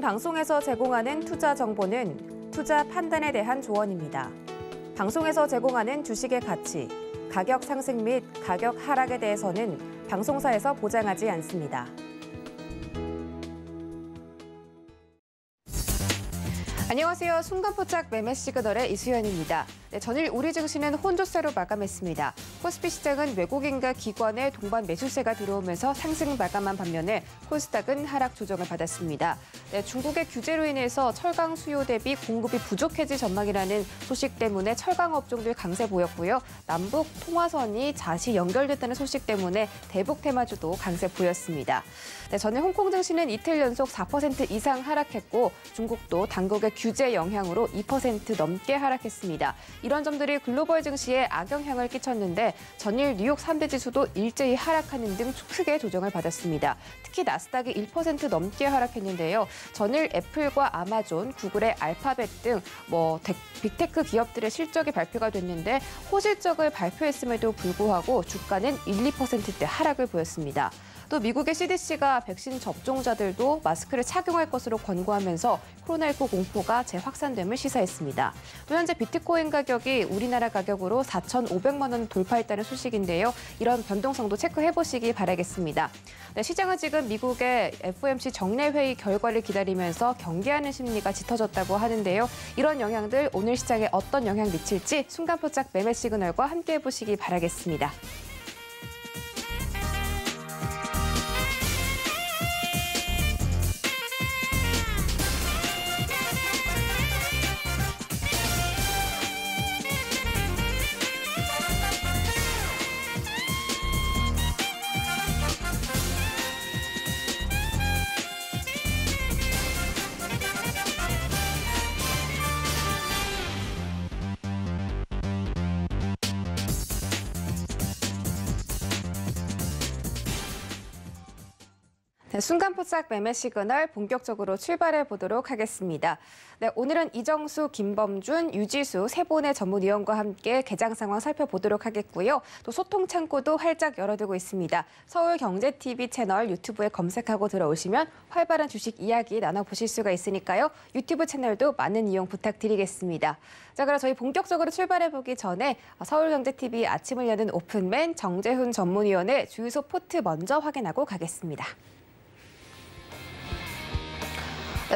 본 방송에서 제공하는 투자 정보는 투자 판단에 대한 조언입니다. 방송에서 제공하는 주식의 가치, 가격 상승 및 가격 하락에 대해서는 방송사에서 보장하지 않습니다. 안녕하세요. 순간포착 매매 시그널의 이수연입니다. 전일 우리 증시는 혼조세로 마감했습니다. 코스피 시장은 외국인과 기관의 동반 매수세가 들어오면서 상승 마감한 반면에 코스닥은 하락 조정을 받았습니다. 중국의 규제로 인해서 철강 수요 대비 공급이 부족해질 전망이라는 소식 때문에 철강 업종들 강세 보였고요. 남북 통화선이 다시 연결됐다는 소식 때문에 대북 테마주도 강세 보였습니다. 전일 홍콩 증시는 이틀 연속 4% 이상 하락했고 중국도 당국의 규제 영향으로 2% 넘게 하락했습니다. 이런 점들이 글로벌 증시에 악영향을 끼쳤는데 전일 뉴욕 3대 지수도 일제히 하락하는 등 크게 조정을 받았습니다. 특히 나스닥이 1% 넘게 하락했는데요. 전일 애플과 아마존, 구글의 알파벳 등 빅테크 기업들의 실적이 발표가 됐는데 호실적을 발표했음에도 불구하고 주가는 1~2%대 하락을 보였습니다. 또 미국의 CDC가 백신 접종자들도 마스크를 착용할 것으로 권고하면서 코로나19 공포가 재확산됨을 시사했습니다. 또 현재 비트코인 가격이 우리나라 가격으로 4,500만 원 돌파했다는 소식인데요. 이런 변동성도 체크해보시기 바라겠습니다. 시장은 지금 미국의 FOMC 정례회의 결과를 기다리면서 경계하는 심리가 짙어졌다고 하는데요. 이런 영향들 오늘 시장에 어떤 영향 미칠지 순간포착 매매 시그널과 함께 해보시기 바라겠습니다. 순간포착 매매 시그널 본격적으로 출발해 보도록 하겠습니다. 오늘은 이정수, 김범준, 유지수 세 분의 전문위원과 함께 개장 상황 살펴보도록 하겠고요. 또 소통 창구도 활짝 열어두고 있습니다. 서울경제TV 채널 유튜브에 검색하고 들어오시면 활발한 주식 이야기 나눠보실 수가 있으니까요. 유튜브 채널도 많은 이용 부탁드리겠습니다. 자, 그럼 저희 본격적으로 출발해 보기 전에 서울경제TV 아침을 여는 오픈맨 정재훈 전문위원의 주유소 포트 먼저 확인하고 가겠습니다.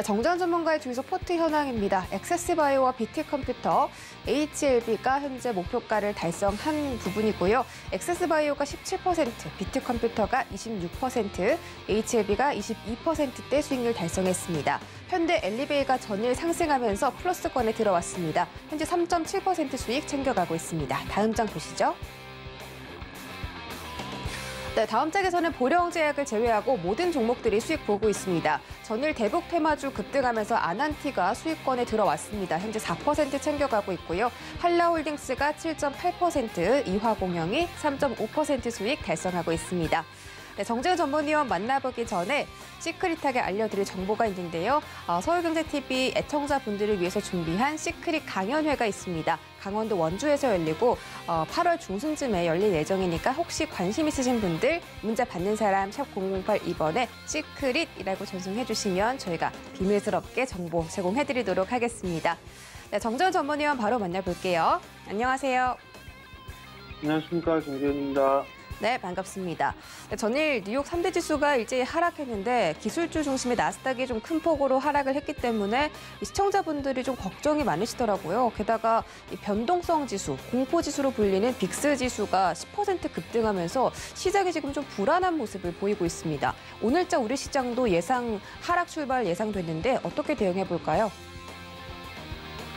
정재훈 전문가의 주유소 포트 현황입니다. 엑세스바이오와 BT컴퓨터, HLB가 현재 목표가를 달성한 부분이고요. 엑세스바이오가 17%, BT컴퓨터가 26%, HLB가 22%대 수익률 달성했습니다. 현대 엘리베이가 전일 상승하면서 플러스권에 들어왔습니다. 현재 3.7% 수익 챙겨가고 있습니다. 다음 장 보시죠. 다음 장에서는 보령제약을 제외하고 모든 종목들이 수익 보고 있습니다. 전일 대북 테마주 급등하면서 아난티가 수익권에 들어왔습니다. 현재 4% 챙겨가고 있고요. 한라홀딩스가 7.8%, 이화공영이 3.5% 수익 달성하고 있습니다. 정재훈 전문위원 만나보기 전에 시크릿하게 알려드릴 정보가 있는데요. 서울경제TV 애청자분들을 위해서 준비한 시크릿 강연회가 있습니다. 강원도 원주에서 열리고 8월 중순쯤에 열릴 예정이니까 혹시 관심 있으신 분들 문자 받는 사람 샵 0082번에 시크릿이라고 전송해 주시면 저희가 비밀스럽게 정보 제공해드리도록 하겠습니다. 정재훈 전문위원 바로 만나볼게요. 안녕하세요. 안녕하십니까, 정재훈입니다. 네, 반갑습니다. 전일 뉴욕 3대 지수가 일제히 하락했는데 기술주 중심의 나스닥이 좀 큰 폭으로 하락을 했기 때문에 시청자분들이 좀 걱정이 많으시더라고요. 게다가 이 변동성 지수, 공포 지수로 불리는 빅스 지수가 10% 급등하면서 시장이 지금 좀 불안한 모습을 보이고 있습니다. 오늘자 우리 시장도 하락 출발 예상됐는데 어떻게 대응해 볼까요?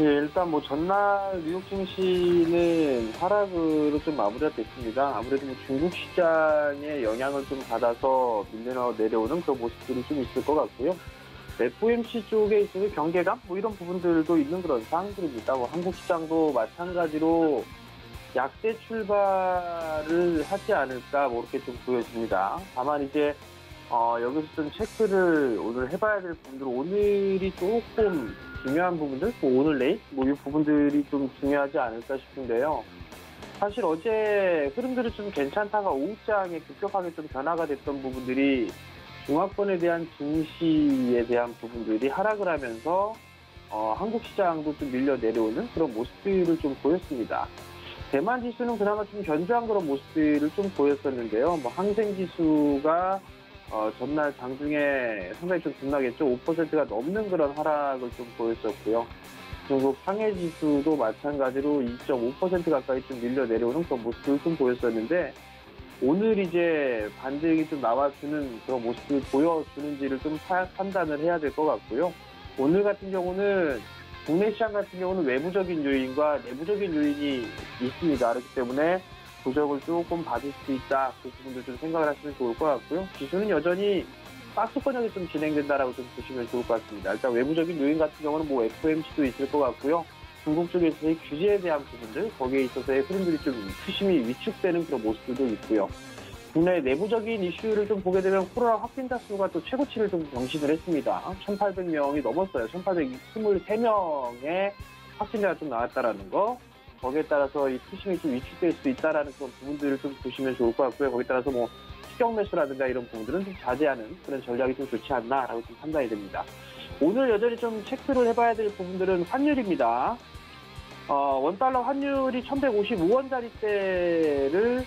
예, 일단 전날 뉴욕 증시는 하락으로 좀 마무리가 됐습니다. 아무래도 중국 시장의 영향을 좀 받아서 내려오는 그런 모습들이 좀 있을 것 같고요. FOMC 쪽에 있어서 경계감 이런 부분들도 있는 그런 상황들입니다. 한국 시장도 마찬가지로 약세 출발을 하지 않을까 이렇게 좀 보여집니다. 다만 이제 여기서 좀 체크를 오늘 해봐야 될 부분들, 오늘이 조금 중요한 부분들, 오늘 내일 이 부분들이 좀 중요하지 않을까 싶은데요. 사실 어제 흐름들이 좀 괜찮다가 오후장에 급격하게 좀 변화가 됐던 부분들이 중화권에 대한 증시에 대한 부분들이 하락을 하면서 한국 시장도 좀 밀려 내려오는 그런 모습들을 좀 보였습니다. 대만 지수는 그나마 좀 견조한 그런 모습들을 좀 보였었는데요. 뭐 항생 지수가 전날 장중에 상당히 좀 급락했죠. 5%가 넘는 그런 하락을 좀 보였었고요. 중국 상해 지수도 마찬가지로 2.5% 가까이 좀 밀려 내려오는 그런 모습을 좀 보였었는데, 오늘 이제 반등이 좀 나와주는 그런 모습을 보여주는지를 좀 판단을 해야 될 것 같고요. 오늘 같은 경우는 국내 시장 같은 경우는 외부적인 요인과 내부적인 요인이 있습니다. 그렇기 때문에 부적을 조금 받을 수 있다. 그 부분도 좀 생각을 하시면 좋을 것 같고요. 지수는 여전히 박스 권역이 좀 진행된다라고 좀 보시면 좋을 것 같습니다. 일단 외부적인 요인 같은 경우는 뭐 FOMC도 있을 것 같고요. 중국 쪽에서의 규제에 대한 부분들, 거기에 있어서의 흐름들이 좀 수심이 위축되는 그런 모습들도 있고요. 국내 내부적인 이슈를 좀 보게 되면 코로나 확진자 수가 또 최고치를 좀 경신을 했습니다. 1,800명이 넘었어요. 1,823명의 확진자가 좀 나왔다라는 거. 거기에 따라서 이 수심이 좀 위축될 수 있다라는 그런 부분들을 좀 보시면 좋을 것 같고요. 거기에 따라서 뭐 추격 매수라든가 이런 부분들은 좀 자제하는 그런 전략이 좀 좋지 않나라고 좀 판단이 됩니다. 오늘 여전히 좀 체크를 해봐야 될 부분들은 환율입니다. 원달러 환율이 1,155원짜리대를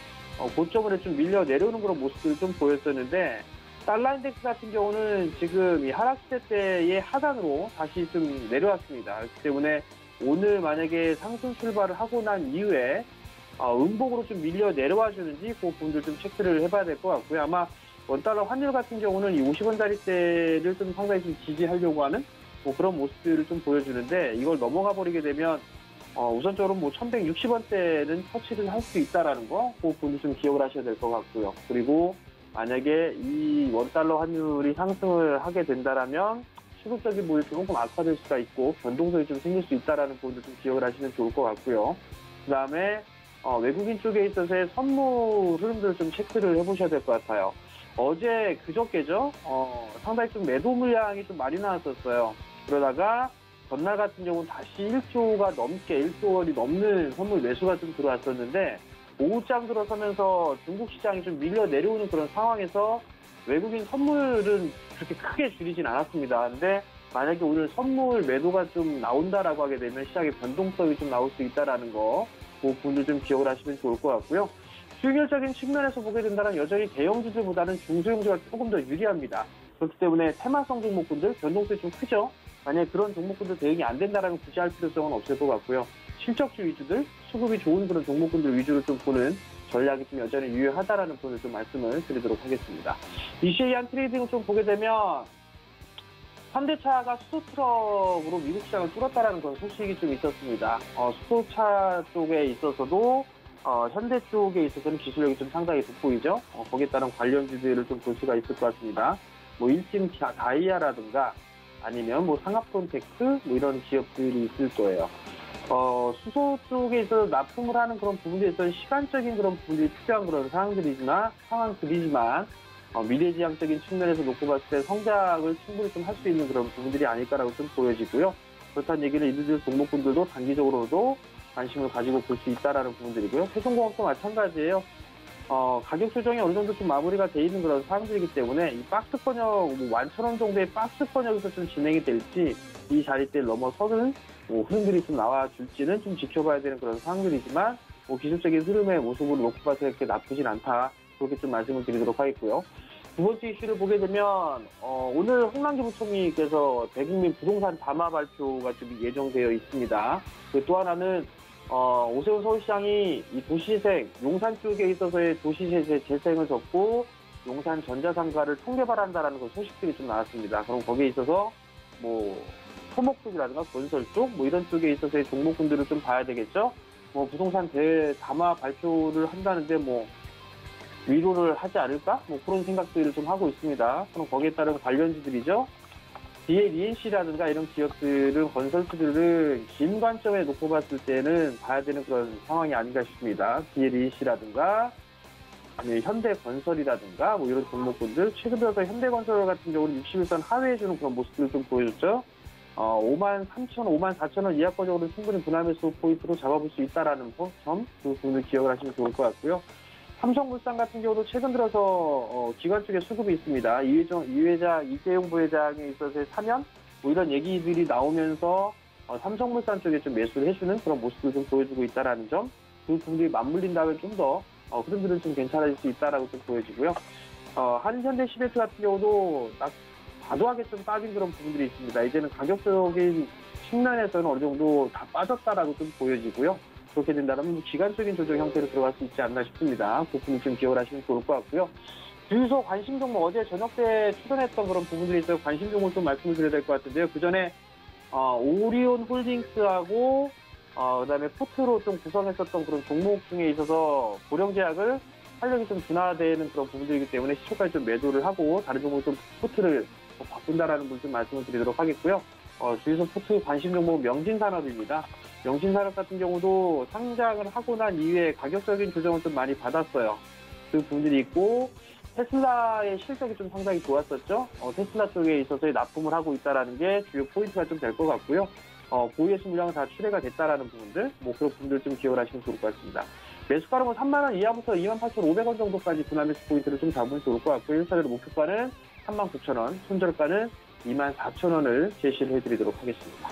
고점으로 좀 밀려 내려오는 그런 모습을 좀 보였었는데, 달러 인덱스 같은 경우는 지금 이 하락세 때의 하단으로 다시 좀 내려왔습니다. 그렇기 때문에 오늘 만약에 상승 출발을 하고 난 이후에 음봉으로 좀 밀려 내려와 주는지 그 부분들 좀 체크를 해봐야 될 것 같고요. 아마 원달러 환율 같은 경우는 이 50원짜리대를 좀 상당히 좀 지지하려고 하는 뭐 그런 모습들을 좀 보여주는데, 이걸 넘어가 버리게 되면 우선적으로 뭐 1,160원대는 터치를 할 수 있다라는 거, 그 부분을 좀 기억을 하셔야 될 것 같고요. 그리고 만약에 이 원달러 환율이 상승을 하게 된다라면 수급적인 부분이 조금 악화될 수가 있고 변동성이 좀 생길 수 있다라는 부분도 좀 기억을 하시면 좋을 것 같고요. 그 다음에 외국인 쪽에 있어서의 선물 흐름들을 좀 체크를 해보셔야 될 것 같아요. 어제 그저께죠. 상당히 좀 매도 물량이 좀 많이 나왔었어요. 그러다가 전날 같은 경우는 다시 1조가 넘게 1조 원이 넘는 선물 매수가 좀 들어왔었는데, 오후장 들어서면서 중국 시장이 좀 밀려 내려오는 그런 상황에서 외국인 선물은 그렇게 크게 줄이진 않았습니다. 근데 만약에 오늘 선물 매도가 좀 나온다라고 하게 되면 시장의 변동성이 좀 나올 수 있다라는 거, 그 부분들 좀 기억을 하시면 좋을 것 같고요. 수익률적인 측면에서 보게 된다면 여전히 대형주들보다는 중소형주가 조금 더 유리합니다. 그렇기 때문에 테마성 종목군들 변동성이 좀 크죠. 만약에 그런 종목군들 대응이 안 된다라면 굳이 할 필요성은 없을 것 같고요. 실적주 위주들, 수급이 좋은 그런 종목군들 위주로 좀 보는 전략이 좀 여전히 유효하다라는 부분을 좀 말씀을 드리도록 하겠습니다. 이시안 트레이딩을 좀 보게 되면 현대차가 수소트럭으로 미국 시장을 뚫었다라는 그런 소식이 좀 있었습니다. 수소차 쪽에 있어서도 현대 쪽에 있어서는 기술력이 좀 상당히 돋보이죠. 거기에 따른 관련주들을 좀 볼 수가 있을 것 같습니다. 뭐 일진 다이아라든가 아니면 뭐 상합콘텍스 뭐 이런 기업들이 있을 거예요. 수소 쪽에 있어서 납품을 하는 그런 부분에 있어서 시간적인 그런 부분들이 필요한 그런 상황들이지만 미래지향적인 측면에서 놓고 봤을 때 성장을 충분히 좀 할 수 있는 그런 부분들이 아닐까라고 좀 보여지고요. 그렇다는 얘기는 이들 종목군들도 단기적으로도 관심을 가지고 볼 수 있다라는 부분들이고요. 세종공업도 마찬가지예요. 가격 조정이 어느 정도 좀 마무리가 돼 있는 그런 사항들이기 때문에 이 박스 권역, 11,000원 정도의 박스 권역에서 좀 진행이 될지, 이 자리대를 넘어서는 흐름들이 좀 나와줄지는 좀 지켜봐야 되는 그런 상황들이지만, 기술적인 흐름의 모습으로 놓고 봐서 이렇게 나쁘진 않다. 그렇게 좀 말씀을 드리도록 하겠고요. 두 번째 이슈를 보게 되면, 오늘 홍남기 부총리께서 대국민 부동산 담화 발표가 좀 예정되어 있습니다. 또 하나는, 오세훈 서울시장이 이 도시재생, 용산 쪽에 있어서의 도시재생을 접고 용산 전자상가를 통개발한다라는 그 소식들이 좀 나왔습니다. 그럼 거기에 있어서 토목 쪽이라든가 건설 쪽, 이런 쪽에 있어서의 종목군들을 좀 봐야 되겠죠. 부동산 담화 발표를 한다는데 위로를 하지 않을까? 그런 생각들을 좀 하고 있습니다. 그럼 거기에 따른 관련주들이죠. DLENC라든가 이런 기업들은, 건설주들은 긴 관점에 놓고 봤을 때는 봐야 되는 그런 상황이 아닌가 싶습니다. DLENC라든가 아니면 현대건설이라든가 이런 종목군들, 최근 들어서 현대건설 같은 경우는 60일선 하회해주는 그런 모습들을 좀 보여줬죠. 53,000원, 54,000원 이하권적으로 충분히 분할매수 포인트로 잡아볼 수 있다라는 점, 그 부분을 기억을 하시면 좋을 것 같고요. 삼성물산 같은 경우도 최근 들어서 기관 쪽에 수급이 있습니다. 이재용 부회장에 있어서의 사면 뭐 이런 얘기들이 나오면서 삼성물산 쪽에 좀 매수를 해주는 그런 모습을 좀 보여주고 있다라는 점, 그 부분들이 맞물린다면 좀 더 흐름들은 좀 괜찮아질 수 있다라고 좀 보여지고요. 한현대 시멘트 같은 경우도 딱 과도하게 좀 빠진 그런 부분들이 있습니다. 이제는 가격적인 측면에서는 어느 정도 다 빠졌다라고 좀 보여지고요. 그렇게 된다면 기간적인 조정 형태로 들어갈 수 있지 않나 싶습니다. 그 부분 좀 기억을 하시면 좋을 것 같고요. 주유소 관심 종목 어제 저녁 때 출연했던 그런 부분들이 있어서 관심 종목을 좀 말씀을 드려야 될 것 같은데요. 그 전에 오리온 홀딩스하고 그다음에 포트로 좀 구성했었던 그런 종목 중에 있어서 고령제약을 활력이 좀 둔화되는 그런 부분들이기 때문에 시초까지 좀 매도를 하고 다른 종목 좀 포트를 바꾼다라는 분 좀 말씀을 드리도록 하겠고요. 주유소 포트 관심 종목 명진산업입니다. 명진산업 같은 경우도 상장을 하고 난 이후에 가격적인 조정을 좀 많이 받았어요. 그 부분들이 있고 테슬라의 실적이 좀 상당히 좋았었죠. 테슬라 쪽에 있어서 납품을 하고 있다는 게 주요 포인트가 좀 될 것 같고요. 보이에스 물량은 다 출회가 됐다라는 부분들, 뭐 그런 부분들 좀 기억을 하시면 좋을 것 같습니다. 매수가는 3만 원 이하부터 28,500원 정도까지 분할 매수 포인트를 좀 잡으면 좋을 것 같고요. 1차적으로 목표가는 39,000원, 손절가는 24,000원을 제시를 해드리도록 하겠습니다.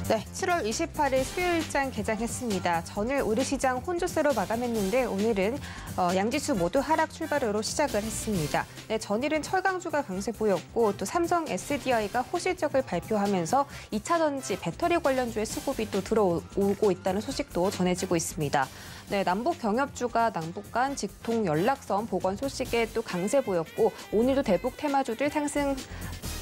네, 7월 28일 수요일장 개장했습니다. 전일 우리 시장 혼조세로 마감했는데 오늘은 양지수 모두 하락 출발으로 시작을 했습니다. 네, 전일은 철강주가 강세 보였고 또 삼성 SDI가 호실적을 발표하면서 2차 전지 배터리 관련주의 수급이 또 들어오고 있다는 소식도 전해지고 있습니다. 네, 남북 경협주가 남북 간 직통 연락선 복원 소식에 또 강세 보였고 오늘도 대북 테마주들 상승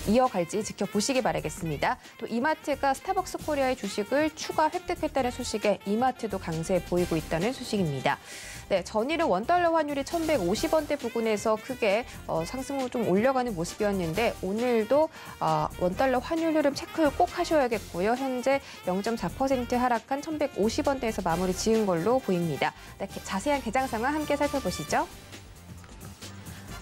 이어갈지 지켜보시기 바라겠습니다. 또 이마트가 스타벅스 코리아의 주식을 추가 획득했다는 소식에 이마트도 강세 보이고 있다는 소식입니다. 네, 전일은 원달러 환율이 1,150원대 부근에서 크게 상승으로 좀 올려가는 모습이었는데 오늘도 원달러 환율 흐름 체크를 꼭 하셔야겠고요. 현재 0.4% 하락한 1,150원대에서 마무리 지은 걸로 보입니다. 네, 자세한 개장 상황 함께 살펴보시죠.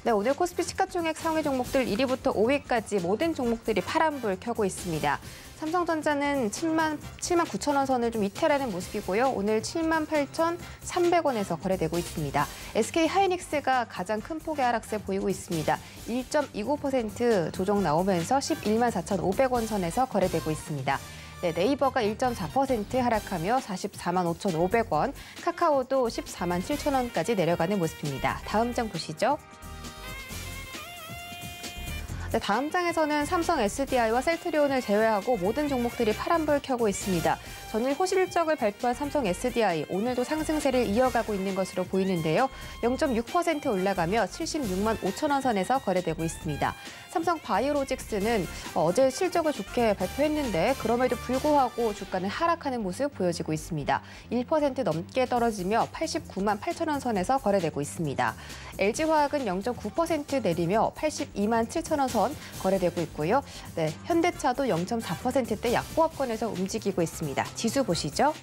네, 오늘 코스피 시가총액 상위 종목들 1위부터 5위까지 모든 종목들이 파란불 켜고 있습니다. 삼성전자는 7만 9천 원 선을 좀 이탈하는 모습이고요. 오늘 7만 8,300원에서 거래되고 있습니다. SK하이닉스가 가장 큰 폭의 하락세 보이고 있습니다. 1.29% 조정 나오면서 11만 4,500원 선에서 거래되고 있습니다. 네, 네이버가 1.4% 하락하며 44만 5,500원, 카카오도 14만 7천 원까지 내려가는 모습입니다. 다음 장 보시죠. 네, 다음 장에서는 삼성 SDI와 셀트리온을 제외하고 모든 종목들이 파란불 켜고 있습니다. 전일 호실적을 발표한 삼성 SDI, 오늘도 상승세를 이어가고 있는 것으로 보이는데요. 0.6% 올라가며 76만 5천 원 선에서 거래되고 있습니다. 삼성 바이오로직스는 어제 실적을 좋게 발표했는데 그럼에도 불구하고 주가는 하락하는 모습 보여지고 있습니다. 1% 넘게 떨어지며 89만 8천 원 선에서 거래되고 있습니다. LG화학은 0.9% 내리며 82만 7천 원 선 거래되고 있고요. 네, 현대차도 0.4%대 약보합권에서 움직이고 있습니다. 지수 보시죠.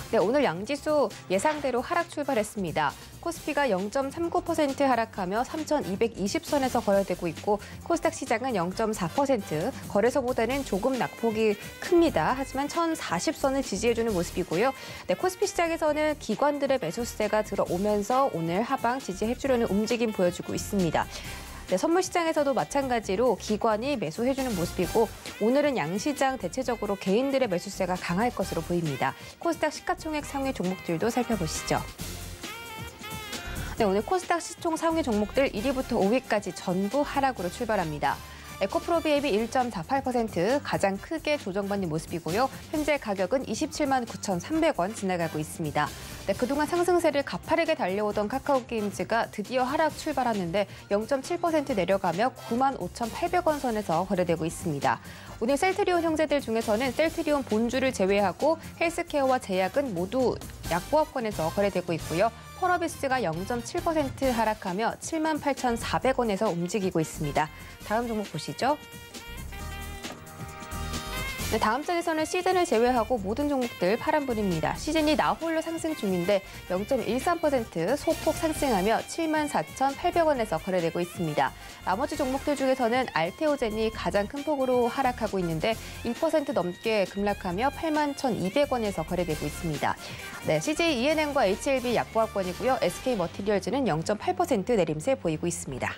네, 오늘 양지수 예상대로 하락 출발했습니다. 코스피가 0.39% 하락하며 3,220선에서 거래되고 있고 코스닥 시장은 0.4%, 거래소보다는 조금 낙폭이 큽니다. 하지만 1,040선을 지지해주는 모습이고요. 네, 코스피 시장에서는 기관들의 매수세가 들어오면서 오늘 하방 지지해주려는 움직임 보여주고 있습니다. 네, 선물 시장에서도 마찬가지로 기관이 매수해주는 모습이고 오늘은 양시장 대체적으로 개인들의 매수세가 강할 것으로 보입니다. 코스닥 시가총액 상위 종목들도 살펴보시죠. 네, 오늘 코스닥 시총 상위 종목들 1위부터 5위까지 전부 하락으로 출발합니다. 에코프로비앱이 1.48% 가장 크게 조정받는 모습이고요. 현재 가격은 27만 9,300원 지나가고 있습니다. 네, 그동안 상승세를 가파르게 달려오던 카카오게임즈가 드디어 하락 출발하는데 0.7% 내려가며 9만 5,800원 선에서 거래되고 있습니다. 오늘 셀트리온 형제들 중에서는 셀트리온 본주를 제외하고 헬스케어와 제약은 모두 약보합권에서 거래되고 있고요. 펄어비스가 0.7% 하락하며 7만 8,400원에서 움직이고 있습니다. 다음 종목 보시죠. 네, 다음 장에서는 시즌을 제외하고 모든 종목들 파란불입니다. 시즌이 나홀로 상승 중인데 0.13% 소폭 상승하며 74,800원에서 거래되고 있습니다. 나머지 종목들 중에서는 알테오젠이 가장 큰 폭으로 하락하고 있는데 1% 넘게 급락하며 81,200원에서 거래되고 있습니다. 네, CJ ENM과 HLB 약보합권이고요. SK머티리얼즈는 0.8% 내림세 보이고 있습니다.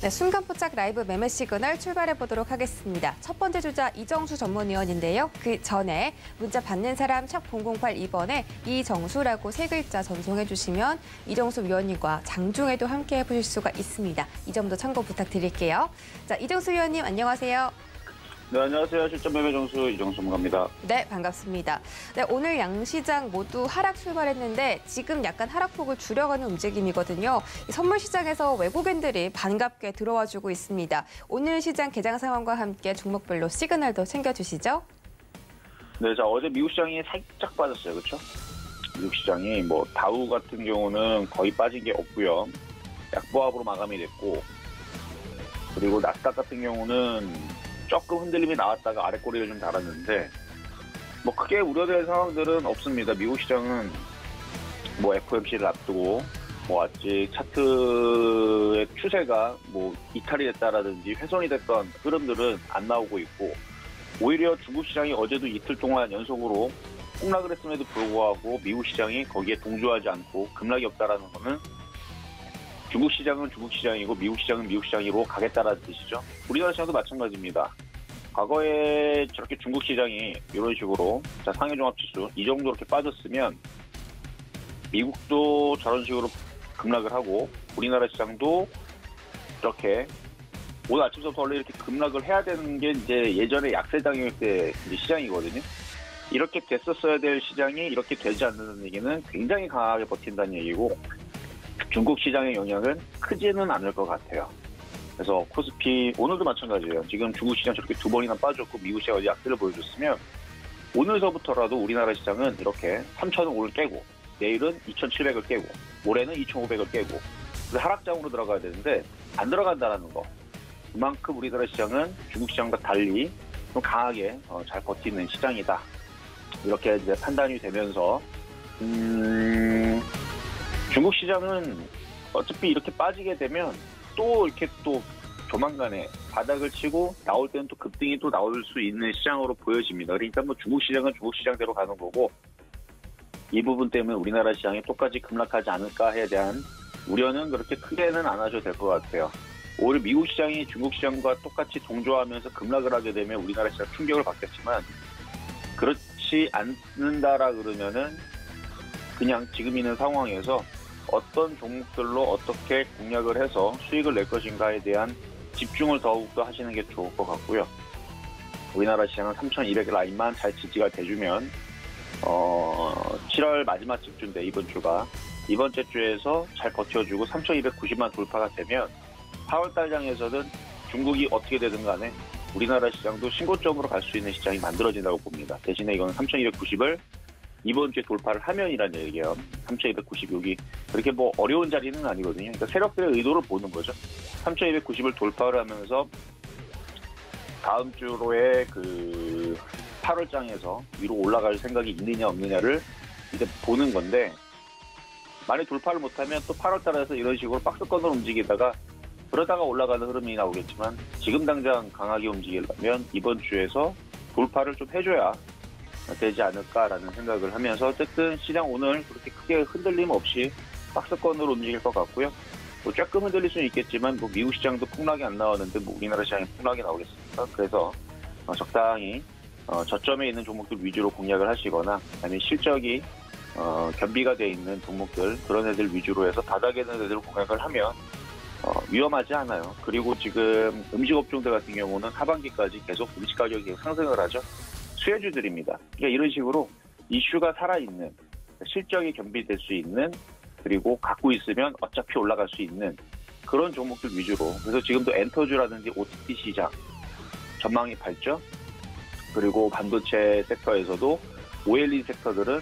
네, 순간포착 라이브 매매 시그널 출발해 보도록 하겠습니다. 첫 번째 주자 이정수 전문위원인데요. 그 전에 문자 받는 사람 샵 0082번에 이정수라고 세 글자 전송해 주시면 이정수 위원님과 장중에도 함께 해보실 수가 있습니다. 이 점도 참고 부탁드릴게요. 자, 이정수 위원님 안녕하세요. 네, 안녕하세요. 실전 매매 정수 이정수 전문가입니다. 네, 반갑습니다. 네, 오늘 양시장 모두 하락 출발했는데 지금 약간 하락폭을 줄여가는 움직임이거든요. 선물 시장에서 외국인들이 반갑게 들어와주고 있습니다. 오늘 시장 개장 상황과 함께 종목별로 시그널도 챙겨주시죠. 네, 자 어제 미국 시장이 살짝 빠졌어요, 그렇죠? 미국 시장이 뭐 다우 같은 경우는 거의 빠진 게 없고요. 약보합으로 마감이 됐고, 그리고 나스닥 같은 경우는 조금 흔들림이 나왔다가 아래 꼬리를 좀 달았는데 뭐 크게 우려될 상황들은 없습니다. 미국 시장은 뭐 FOMC를 앞두고 뭐 아직 차트의 추세가 뭐 이탈이 됐다라든지 훼손이 됐던 흐름들은 안 나오고 있고, 오히려 중국 시장이 어제도 이틀 동안 연속으로 폭락을 했음에도 불구하고 미국 시장이 거기에 동조하지 않고 급락이 없다라는 거는 중국 시장은 중국 시장이고 미국 시장은 미국 시장으로 가겠다라는 뜻이죠. 우리나라 시장도 마찬가지입니다. 과거에 저렇게 중국 시장이 이런 식으로 상해종합지수 이 정도 이렇게 빠졌으면 미국도 저런 식으로 급락을 하고 우리나라 시장도 이렇게 오늘 아침부터 원래 이렇게 급락을 해야 되는 게 이제 예전에 약세장일 때 이제 시장이거든요. 이렇게 됐었어야 될 시장이 이렇게 되지 않는 얘기는 굉장히 강하게 버틴다는 얘기고, 중국 시장의 영향은 크지는 않을 것 같아요. 그래서 코스피 오늘도 마찬가지예요. 지금 중국 시장 저렇게 두 번이나 빠졌고 미국 시장 어제 약세를 보여줬으면 오늘서부터라도 우리나라 시장은 이렇게 3,000을 오늘 깨고 내일은 2,700을 깨고 모레는 2,500을 깨고 하락장으로 들어가야 되는데 안 들어간다는 거. 그만큼 우리나라 시장은 중국 시장과 달리 좀 강하게 잘 버티는 시장이다. 이렇게 이제 판단이 되면서 중국 시장은 어차피 이렇게 빠지게 되면 또 이렇게 또 조만간에 바닥을 치고 나올 때는 또 급등이 또 나올 수 있는 시장으로 보여집니다. 그러니까 뭐 중국 시장은 중국 시장대로 가는 거고, 이 부분 때문에 우리나라 시장이 똑같이 급락하지 않을까에 대한 우려는 그렇게 크게는 안 하셔도 될 것 같아요. 오히려 미국 시장이 중국 시장과 똑같이 동조하면서 급락을 하게 되면 우리나라 시장 충격을 받겠지만, 그렇지 않는다라 그러면은 그냥 지금 있는 상황에서 어떤 종목들로 어떻게 공략을 해서 수익을 낼 것인가에 대한 집중을 더욱더 하시는 게 좋을 것 같고요. 우리나라 시장은 3,200 라인만 잘 지지가 돼주면 7월 마지막 집주인데 이번 째 주에서 잘 버텨주고 3,290만 돌파가 되면 4월달 장에서는 중국이 어떻게 되든 간에 우리나라 시장도 신고점으로 갈 수 있는 시장이 만들어진다고 봅니다. 대신에 이건 3,290을 이번 주에 돌파를 하면이라는 얘기예요. 3,296이 그렇게 뭐 어려운 자리는 아니거든요. 그러니까 세력들의 의도를 보는 거죠. 3,290을 돌파를 하면서 다음 주로의 그 8월장에서 위로 올라갈 생각이 있느냐 없느냐를 이제 보는 건데, 만약 돌파를 못하면 또 8월달에서 이런 식으로 박스권으로 움직이다가 그러다가 올라가는 흐름이 나오겠지만, 지금 당장 강하게 움직이려면 이번 주에서 돌파를 좀 해줘야 되지 않을까라는 생각을 하면서, 어쨌든 시장 오늘 그렇게 크게 흔들림 없이 박스권으로 움직일 것 같고요. 뭐 조금 흔들릴 수는 있겠지만 뭐 미국 시장도 폭락이 안 나왔는데 뭐 우리나라 시장이 폭락이 나오겠습니까? 그래서 적당히 저점에 있는 종목들 위주로 공략을 하시거나, 아니면 실적이 겸비가 돼 있는 종목들, 그런 애들 위주로 해서 바닥에 있는 애들 공략을 하면 위험하지 않아요. 그리고 지금 음식업종들 같은 경우는 하반기까지 계속 음식 가격이 계속 상승을 하죠. 수혜주들입니다. 그러니까 이런 식으로 이슈가 살아있는, 실적이 겸비될 수 있는, 그리고 갖고 있으면 어차피 올라갈 수 있는 그런 종목들 위주로. 그래서 지금도 엔터주라든지 OTT 시장 전망이 밝죠. 그리고 반도체 섹터에서도 OLED 섹터들은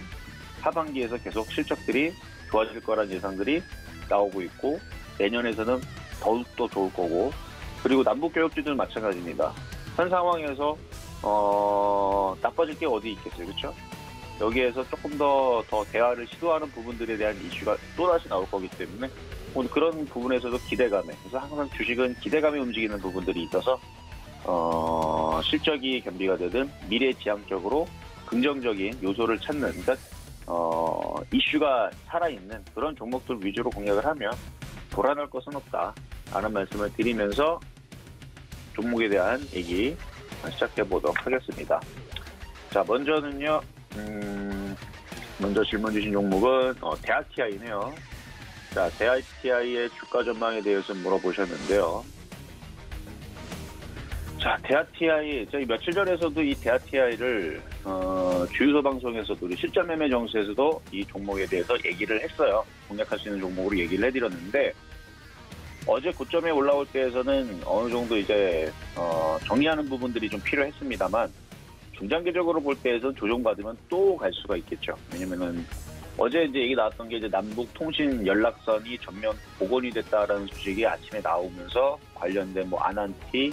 하반기에서 계속 실적들이 좋아질 거란 예상들이 나오고 있고 내년에서는 더욱더 좋을 거고 그리고 남북교역주들은 마찬가지입니다. 현 상황에서 나빠질 게 어디 있겠어요. 그렇죠? 여기에서 조금 더 대화를 시도하는 부분들에 대한 이슈가 또다시 나올 거기 때문에 오늘 그런 부분에서도 기대감에 그래서 항상 주식은 기대감에 움직이는 부분들이 있어서 실적이 겸비가 되든 미래지향적으로 긍정적인 요소를 찾는 그러니까 이슈가 살아있는 그런 종목들 위주로 공략을 하면 불안할 것은 없다라는 말씀을 드리면서 종목에 대한 얘기 시작해 보도록 하겠습니다. 자, 먼저는요. 먼저 질문 주신 종목은 대아티아이네요. 자, 대아티아이의 주가 전망에 대해서 물어보셨는데요. 자, 대아티아이 저희 며칠 전에서도 이 대아티아이를 주유소 방송에서도 우리 실전 매매 정수에서도 이 종목에 대해서 얘기를 했어요. 공략할 수 있는 종목으로 얘기를 해드렸는데 어제 고점에 올라올 때에서는 어느 정도 이제 정리하는 부분들이 좀 필요했습니다만 중장기적으로 볼 때에서는 조정받으면 또 갈 수가 있겠죠. 왜냐면은 어제 이제 얘기 나왔던 게 이제 남북 통신 연락선이 전면 복원이 됐다라는 소식이 아침에 나오면서 관련된 뭐 아난티,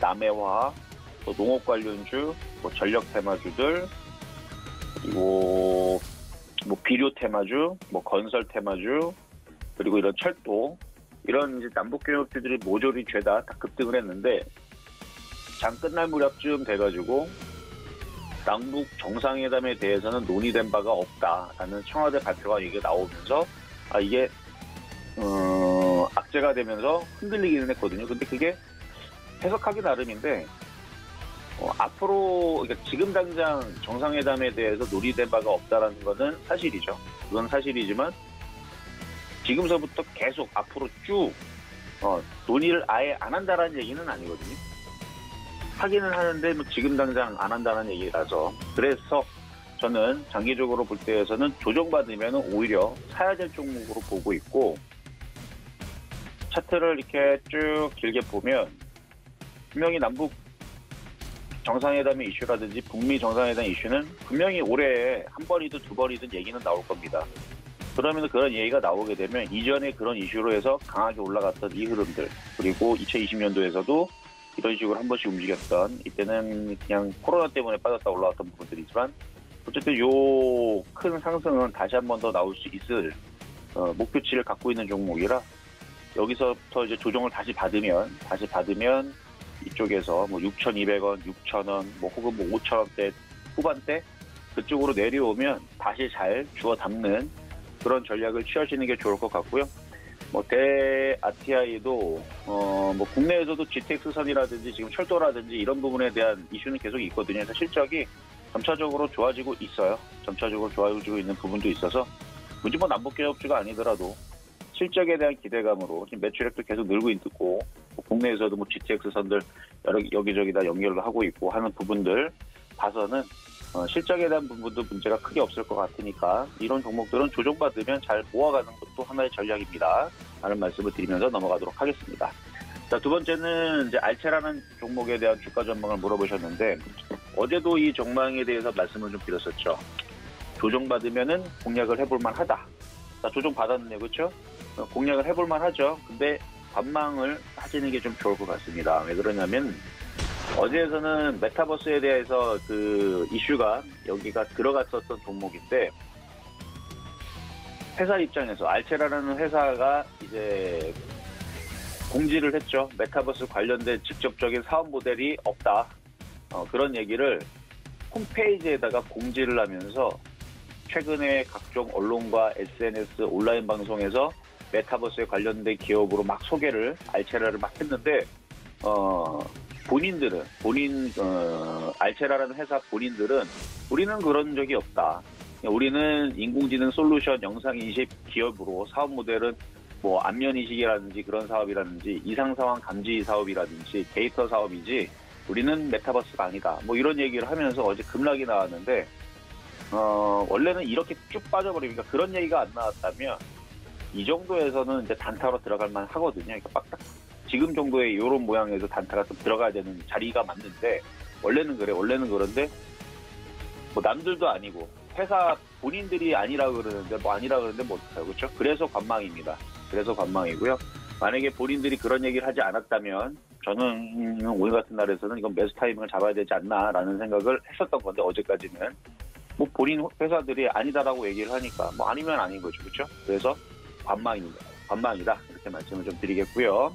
남해화, 또 농업 관련주, 뭐 전력 테마주들, 그리고 뭐 비료 테마주, 뭐 건설 테마주, 그리고 이런 철도 이런 이제 남북 교역주들이 모조리 죄다 다 급등을 했는데 장 끝날 무렵쯤 돼가지고 남북 정상회담에 대해서는 논의된 바가 없다라는 청와대 발표가 얘기가 나오면서 이게 악재가 되면서 흔들리기는 했거든요. 근데 그게 해석하기 나름인데 앞으로 그러니까 지금 당장 정상회담에 대해서 논의된 바가 없다라는 것은 사실이죠. 그건 사실이지만 지금서부터 계속 앞으로 쭉 논의를 아예 안 한다라는 얘기는 아니거든요. 하기는 하는데 뭐 지금 당장 안 한다는 얘기라서 그래서 저는 장기적으로 볼 때에서는 조정받으면 오히려 사야 될 종목으로 보고 있고 차트를 이렇게 쭉 길게 보면 분명히 남북 정상회담의 이슈라든지 북미 정상회담 이슈는 분명히 올해 한 번이든 두 번이든 얘기는 나올 겁니다. 그러면 그런 얘기가 나오게 되면 이전에 그런 이슈로 해서 강하게 올라갔던 이 흐름들 그리고 2020년도에서도 이런 식으로 한 번씩 움직였던 이때는 그냥 코로나 때문에 빠졌다 올라왔던 부분들이지만 어쨌든 요 큰 상승은 다시 한 번 더 나올 수 있을 목표치를 갖고 있는 종목이라 여기서부터 이제 조정을 다시 받으면 이쪽에서 뭐 6,200원, 6,000원, 뭐 혹은 뭐 5,000원대 후반대 그쪽으로 내려오면 다시 잘 주워 담는 그런 전략을 취하시는 게 좋을 것 같고요. 뭐 대아티아이도 뭐 국내에서도 GTX선이라든지 지금 철도라든지 이런 부분에 대한 이슈는 계속 있거든요. 그래서 실적이 점차적으로 좋아지고 있어요. 점차적으로 좋아지고 있는 부분도 있어서 굳이 뭐 남북교역주가 아니더라도 실적에 대한 기대감으로 지금 매출액도 계속 늘고 있고 국내에서도 뭐 GTX선들 여기저기 다 연결을 하고 있고 하는 부분들 봐서는 실적에 대한 부분도 문제가 크게 없을 것 같으니까 이런 종목들은 조정받으면 잘 모아가는 것도 하나의 전략입니다. 라는 말씀을 드리면서 넘어가도록 하겠습니다. 자, 두 번째는 이제 알체라는 종목에 대한 주가 전망을 물어보셨는데 어제도 이 전망에 대해서 말씀을 좀 드렸었죠. 조정받으면은 공략을 해볼만 하다. 자, 조정받았네요. 그렇죠? 공략을 해볼만 하죠. 근데 관망을 하시는 게 좀 좋을 것 같습니다. 왜 그러냐면 어제에서는 메타버스에 대해서 그 이슈가 여기가 들어갔었던 종목인데 회사 입장에서 알체라는 회사가 이제 공지를 했죠. 메타버스 관련된 직접적인 사업 모델이 없다. 그런 얘기를 홈페이지에다가 공지를 하면서 최근에 각종 언론과 SNS 온라인 방송에서 메타버스에 관련된 기업으로 막 소개를 알체라를 막 했는데 알체라라는 회사 본인들은 우리는 그런 적이 없다. 우리는 인공지능 솔루션 영상인식 기업으로 사업 모델은 뭐 안면인식이라든지 그런 사업이라든지 이상상황 감지 사업이라든지 데이터 사업이지 우리는 메타버스가 아니다. 뭐 이런 얘기를 하면서 어제 급락이 나왔는데 원래는 이렇게 쭉 빠져버리니까 그런 얘기가 안 나왔다면 이 정도에서는 이제 단타로 들어갈 만 하거든요. 그러니까 지금 정도의 이런 모양에서 단타가 좀 들어가야 되는 자리가 맞는데 원래는 그래. 원래는 그런데 뭐 남들도 아니고 회사 본인들이 아니라 그러는데 뭐 어떡해요. 그렇죠? 그래서 관망입니다. 그래서 관망이고요. 만약에 본인들이 그런 얘기를 하지 않았다면 저는 오늘 같은 날에서는 이건 매수 타이밍을 잡아야 되지 않나라는 생각을 했었던 건데 어제까지는 뭐 본인 회사들이 아니다라고 얘기를 하니까 뭐 아니면 아닌 거죠. 그렇죠? 그래서 관망입니다. 관망이다. 이렇게 말씀을 좀 드리겠고요.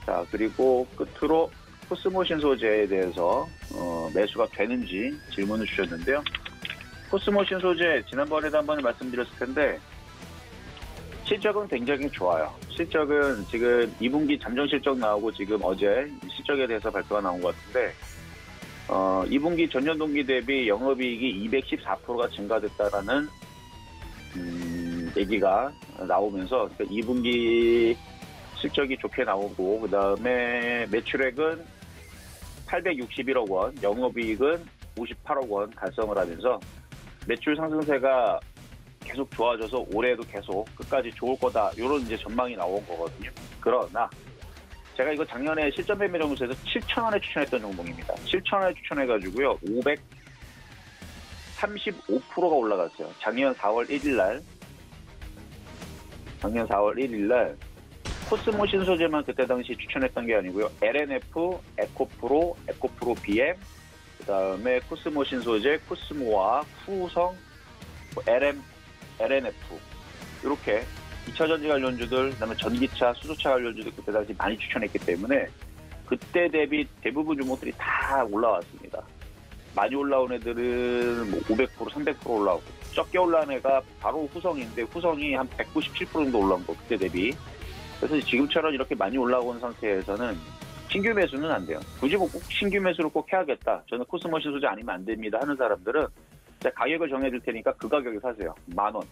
자, 그리고 끝으로 코스모 신소재에 대해서 매수가 되는지 질문을 주셨는데요. 코스모 신소재 지난번에도 한번 말씀드렸을 텐데 실적은 굉장히 좋아요. 실적은 지금 2분기 잠정 실적 나오고 지금 어제 실적에 대해서 발표가 나온 것 같은데 2분기 전년 동기 대비 영업이익이 214%가 증가됐다라는 얘기가 나오면서 그러니까 2분기 실적이 좋게 나오고 그다음에 매출액은 861억 원, 영업이익은 58억 원 달성을 하면서 매출 상승세가 계속 좋아져서 올해도 계속 끝까지 좋을 거다. 이런 이제 전망이 나온 거거든요. 그러나 제가 이거 작년에 실전 매매 정도에서 7,000원에 추천했던 종목입니다. 7,000원에 추천해가지고요. 535%가 올라갔어요. 작년 4월 1일 날 코스모 신소재만 그때 당시 추천했던 게 아니고요. LNF, 에코프로, 에코프로 BM, 그다음에 코스모 신소재, 코스모와 후성, LNF 이렇게 2차 전지 관련주들, 그다음에 전기차, 수소차 관련주들 그때 당시 많이 추천했기 때문에 그때 대비 대부분 종목들이 다 올라왔습니다. 많이 올라온 애들은 뭐 500%, 300% 올라오고 적게 올라온 애가 바로 후성인데 후성이 한 197% 정도 올라온 거 그때 대비. 그래서 지금처럼 이렇게 많이 올라온 상태에서는 신규 매수는 안 돼요. 굳이 뭐 꼭 신규 매수를 꼭 해야겠다. 저는 코스모 신소재 아니면 안 됩니다 하는 사람들은 제가 가격을 정해줄 테니까 그 가격에 사세요. 10,000원.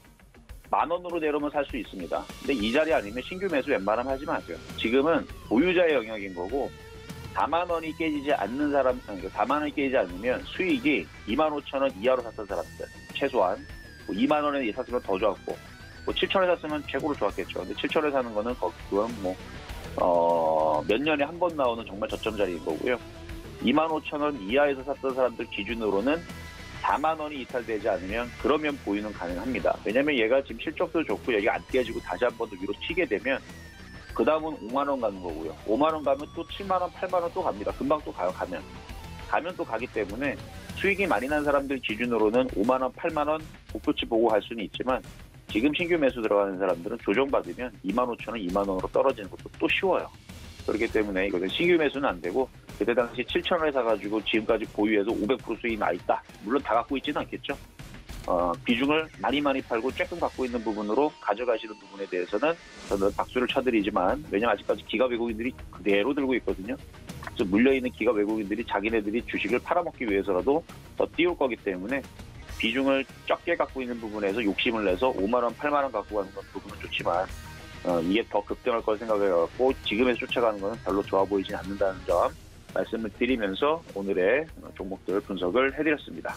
10,000원으로 내려오면 살 수 있습니다. 근데 이 자리 아니면 신규 매수 웬만하면 하지 마세요. 지금은 보유자의 영역인 거고 40,000원이 깨지지 않는 사람, 40,000원이 깨지지 않으면 수익이 25,000원 이하로 샀던 사람들 최소한 뭐 20,000원에 샀으면 더 좋았고 뭐 7,000원에 샀으면 최고로 좋았겠죠. 근데 7,000원에 사는 거는 그건 뭐 몇 년에 한 번 나오는 정말 저점 자리인 거고요. 25,000원 이하에서 샀던 사람들 기준으로는 40,000원이 이탈되지 않으면 그러면 보유는 가능합니다. 왜냐면 얘가 지금 실적도 좋고 여기 안 깨지고 다시 한 번 더 위로 튀게 되면 그 다음은 5만원 가는 거고요. 5만원 가면 또 7만원, 8만원 또 갑니다. 금방 또 가요. 가면 또 가기 때문에 수익이 많이 난 사람들 기준으로는 5만원, 8만원 목표치 보고 할 수는 있지만 지금 신규 매수 들어가는 사람들은 조정받으면 25,000원, 2만원으로 떨어지는 것도 또 쉬워요. 그렇기 때문에 이거는 신규 매수는 안 되고 그때 당시 7,000원에 사가지고 지금까지 보유해서 500% 수익이 나 있다. 물론 다 갖고 있지는 않겠죠. 비중을 많이 팔고 조금 갖고 있는 부분으로 가져가시는 부분에 대해서는 저는 박수를 쳐드리지만 왜냐면 아직까지 기가 외국인들이 그대로 들고 있거든요. 그래서 물려있는 기가 외국인들이 자기네들이 주식을 팔아먹기 위해서라도 더 띄울 거기 때문에 비중을 적게 갖고 있는 부분에서 욕심을 내서 5만원, 8만원 갖고 가는 건 부분은 좋지만 이게 더 급등할 걸 생각해갖고 지금에서 쫓아가는 것은 별로 좋아 보이진 않는다는 점 말씀을 드리면서 오늘의 종목들 분석을 해드렸습니다.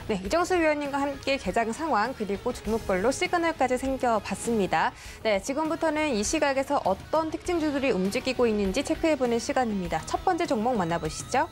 네, 이정수 위원님과 함께 개장 상황 그리고 종목별로 시그널까지 챙겨봤습니다. 네, 지금부터는 이 시각에서 어떤 특징주들이 움직이고 있는지 체크해보는 시간입니다. 첫 번째 종목 만나보시죠.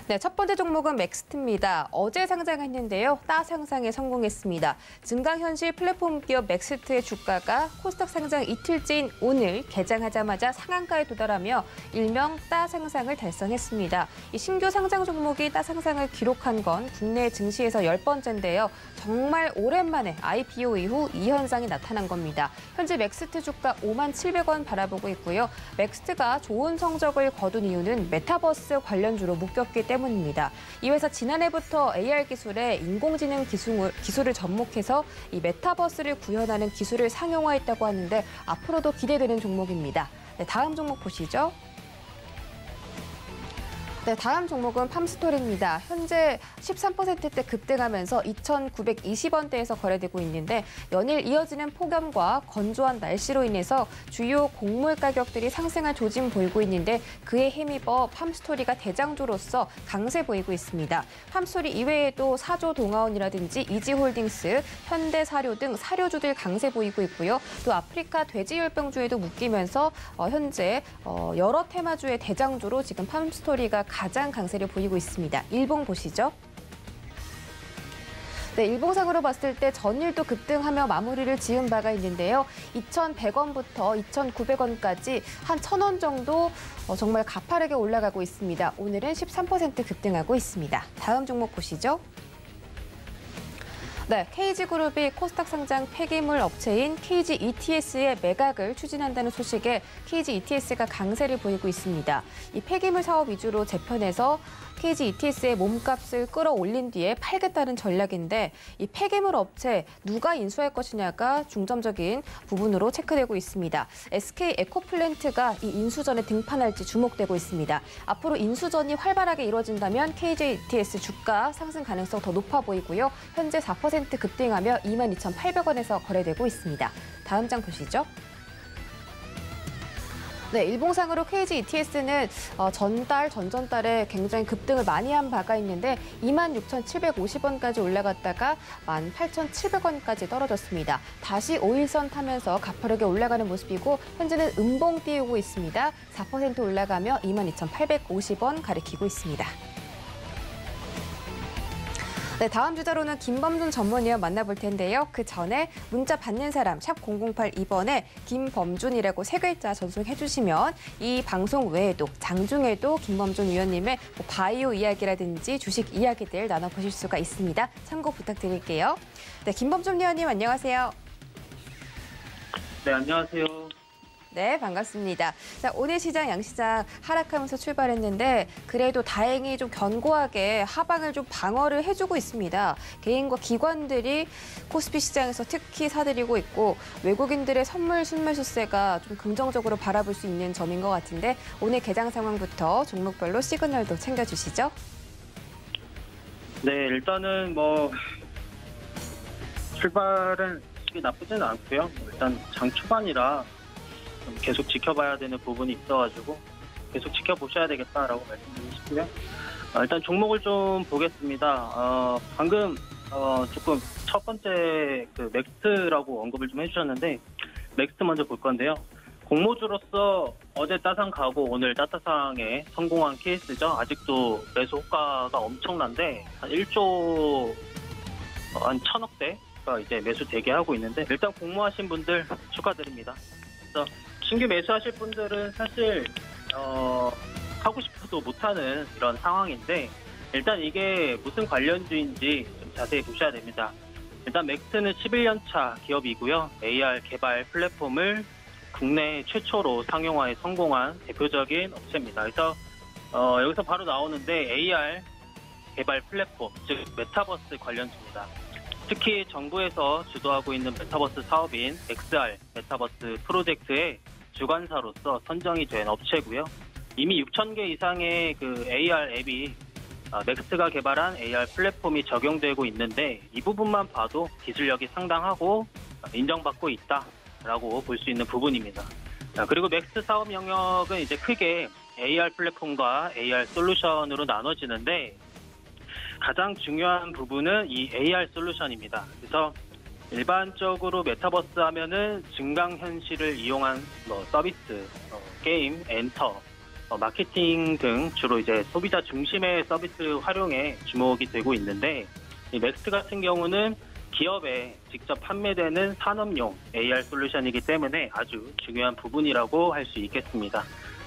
네, 첫 번째 종목은 맥스트입니다. 어제 상장했는데요. 따상장에 성공했습니다. 증강현실 플랫폼 기업 맥스트의 주가가 코스닥 상장 이틀째인 오늘 개장하자마자 상한가에 도달하며 일명 따상장을 달성했습니다. 이 신규 상장 종목이 따상장을 기록한 건 국내 증시에서 10번째인데요. 정말 오랜만에 IPO 이후 이 현상이 나타난 겁니다. 현재 맥스트 주가 57,000원 바라보고 있고요. 맥스트가 좋은 성적을 거둔 이유는 메타버스 관련주로 묶였기 때문입니다. 이 회사 지난해부터 AR 기술에 인공지능 기술을 접목해서 이 메타버스를 구현하는 기술을 상용화했다고 하는데 앞으로도 기대되는 종목입니다. 네, 다음 종목 보시죠. 네, 다음 종목은 팜스토리입니다. 현재 13%대 급등하면서 2,920원대에서 거래되고 있는데 연일 이어지는 폭염과 건조한 날씨로 인해서 주요 곡물 가격들이 상승한 조짐 보이고 있는데 그에 힘입어 팜스토리가 대장주로서 강세 보이고 있습니다. 팜스토리 이외에도 사조 동아온이라든지 이지홀딩스, 현대사료 등 사료주들 강세 보이고 있고요. 또 아프리카 돼지열병주에도 묶이면서 현재 여러 테마주의 대장주로 지금 팜스토리가 가장 강세를 보이고 있습니다. 일봉 보시죠. 네, 일봉상으로 봤을 때 전일도 급등하며 마무리를 지은 바가 있는데요. 2,100원부터 2,900원까지 한 1,000원 정도 정말 가파르게 올라가고 있습니다. 오늘은 13% 급등하고 있습니다. 다음 종목 보시죠. 네, KG그룹이 코스닥 상장 폐기물 업체인 KG ETS의 매각을 추진한다는 소식에 KG ETS가 강세를 보이고 있습니다. 이 폐기물 사업 위주로 재편해서 KG ETS의 몸값을 끌어올린 뒤에 팔겠다는 전략인데 이 폐기물 업체 누가 인수할 것이냐가 중점적인 부분으로 체크되고 있습니다. SK 에코플랜트가 이 인수전에 등판할지 주목되고 있습니다. 앞으로 인수전이 활발하게 이루어진다면 KG ETS 주가 상승 가능성 더 높아 보이고요. 현재 4% 급등하며 22,800원에서 거래되고 있습니다. 다음 장 보시죠. 네, 일봉상으로 KG ETS는 전전달에 굉장히 급등을 많이 한 바가 있는데 26,750원까지 올라갔다가 18,700원까지 떨어졌습니다. 다시 5일선 타면서 가파르게 올라가는 모습이고 현재는 음봉 띄우고 있습니다. 4% 올라가며 22,850원 가리키고 있습니다. 네, 다음 주자로는 김범준 전문위원 만나볼 텐데요. 그 전에 문자 받는 사람 샵 0082번에 김범준이라고 3글자 전송해 주시면 이 방송 외에도 장중에도 김범준 위원님의 바이오 이야기라든지 주식 이야기들 나눠보실 수가 있습니다. 참고 부탁드릴게요. 네, 김범준 위원님 안녕하세요. 네, 안녕하세요. 네, 반갑습니다. 자, 오늘 시장 양시장 하락하면서 출발했는데 그래도 다행히 좀 견고하게 하방을 좀 방어를 해주고 있습니다. 개인과 기관들이 코스피 시장에서 특히 사들이고 있고 외국인들의 선물 순매수세가 좀 긍정적으로 바라볼 수 있는 점인 것 같은데 오늘 개장 상황부터 종목별로 시그널도 챙겨주시죠. 네, 일단은 출발은 솔직히 나쁘지는 않고요. 일단 장 초반이라 계속 지켜봐야 되는 부분이 있어가지고 계속 지켜보셔야 되겠다라고 말씀드리고 싶고요. 일단 종목을 좀 보겠습니다. 방금 조금 첫 번째 맥스라고 언급을 좀 해주셨는데 맥스 먼저 볼 건데요. 공모주로서 어제 따상 가고 오늘 따타상에 성공한 케이스죠. 아직도 매수 호가가 엄청난데 한 1조 한 1,000억대가 이제 매수 대기하고 있는데 일단 공모하신 분들 축하드립니다. 그래서 신규 매수하실 분들은 사실 하고 싶어도 못하는 이런 상황인데 일단 이게 무슨 관련주인지 좀 자세히 보셔야 됩니다. 일단 맥스는 11년차 기업이고요. AR 개발 플랫폼을 국내 최초로 상용화에 성공한 대표적인 업체입니다. 그래서 여기서 바로 나오는데 AR 개발 플랫폼, 즉 메타버스 관련주입니다. 특히 정부에서 주도하고 있는 메타버스 사업인 XR 메타버스 프로젝트의 주관사로서 선정이 된 업체고요. 이미 6,000개 이상의 AR 앱이 맥스가 개발한 AR 플랫폼이 적용되고 있는데 이 부분만 봐도 기술력이 상당하고 인정받고 있다라고 볼 수 있는 부분입니다. 그리고 맥스 사업 영역은 이제 크게 AR 플랫폼과 AR 솔루션으로 나눠지는데 가장 중요한 부분은 이 AR 솔루션입니다. 그래서 일반적으로 메타버스 하면은 증강현실을 이용한 서비스, 게임, 엔터, 마케팅 등 주로 이제 소비자 중심의 서비스 활용에 주목이 되고 있는데 이 맥스 같은 경우는 기업에 직접 판매되는 산업용 AR 솔루션이기 때문에 아주 중요한 부분이라고 할 수 있겠습니다.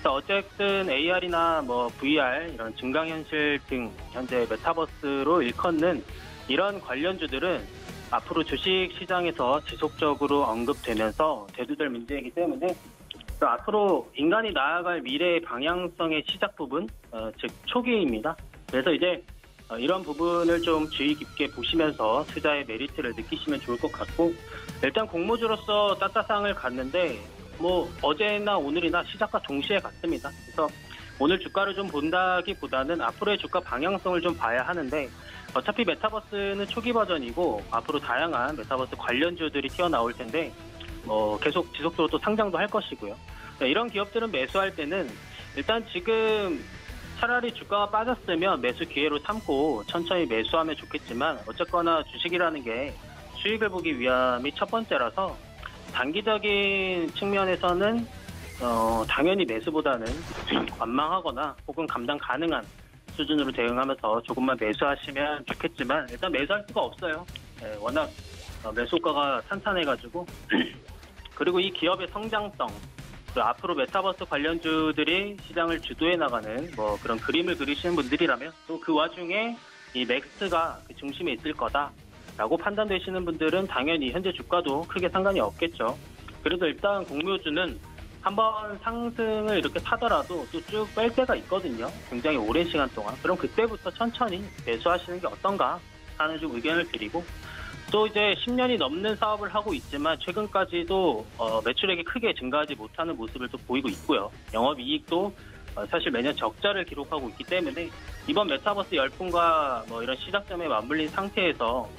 어쨌든 AR이나 VR 이런 증강현실 등 현재 메타버스로 일컫는 이런 관련주들은 앞으로 주식 시장에서 지속적으로 언급되면서 대두될 문제이기 때문에 앞으로 인간이 나아갈 미래의 방향성의 시작 부분, 즉 초기입니다. 그래서 이제 이런 부분을 좀 주의 깊게 보시면서 투자의 메리트를 느끼시면 좋을 것 같고 일단 공모주로서 따따상을 갔는데 어제나 오늘이나 시작과 동시에 갔습니다. 그래서 오늘 주가를 좀 본다기보다는 앞으로의 주가 방향성을 좀 봐야 하는데 어차피 메타버스는 초기 버전이고 앞으로 다양한 메타버스 관련주들이 튀어나올 텐데 계속 지속적으로 또 상장도 할 것이고요. 이런 기업들은 매수할 때는 일단 지금 차라리 주가가 빠졌으면 매수 기회로 삼고 천천히 매수하면 좋겠지만 어쨌거나 주식이라는 게 수익을 보기 위함이 첫 번째라서 단기적인 측면에서는 당연히 매수보다는 관망하거나 혹은 감당 가능한 수준으로 대응하면서 조금만 매수하시면 좋겠지만 일단 매수할 수가 없어요. 워낙 매수가가 탄탄해가지고 그리고 이 기업의 성장성 앞으로 메타버스 관련주들이 시장을 주도해 나가는 그런 그림을 그리시는 분들이라면 또 그 와중에 이 넥스트가 그 중심에 있을 거다라고 판단되시는 분들은 당연히 현재 주가도 크게 상관이 없겠죠. 그래도 일단 공묘주는 한번 상승을 이렇게 타더라도 또 쭉 뺄 때가 있거든요. 굉장히 오랜 시간 동안. 그럼 그때부터 천천히 매수하시는 게 어떤가 하는 좀 의견을 드리고 또 이제 10년이 넘는 사업을 하고 있지만 최근까지도 매출액이 크게 증가하지 못하는 모습을 또 보이고 있고요. 영업이익도 사실 매년 적자를 기록하고 있기 때문에 이번 메타버스 열풍과 이런 시작점에 맞물린 상태에서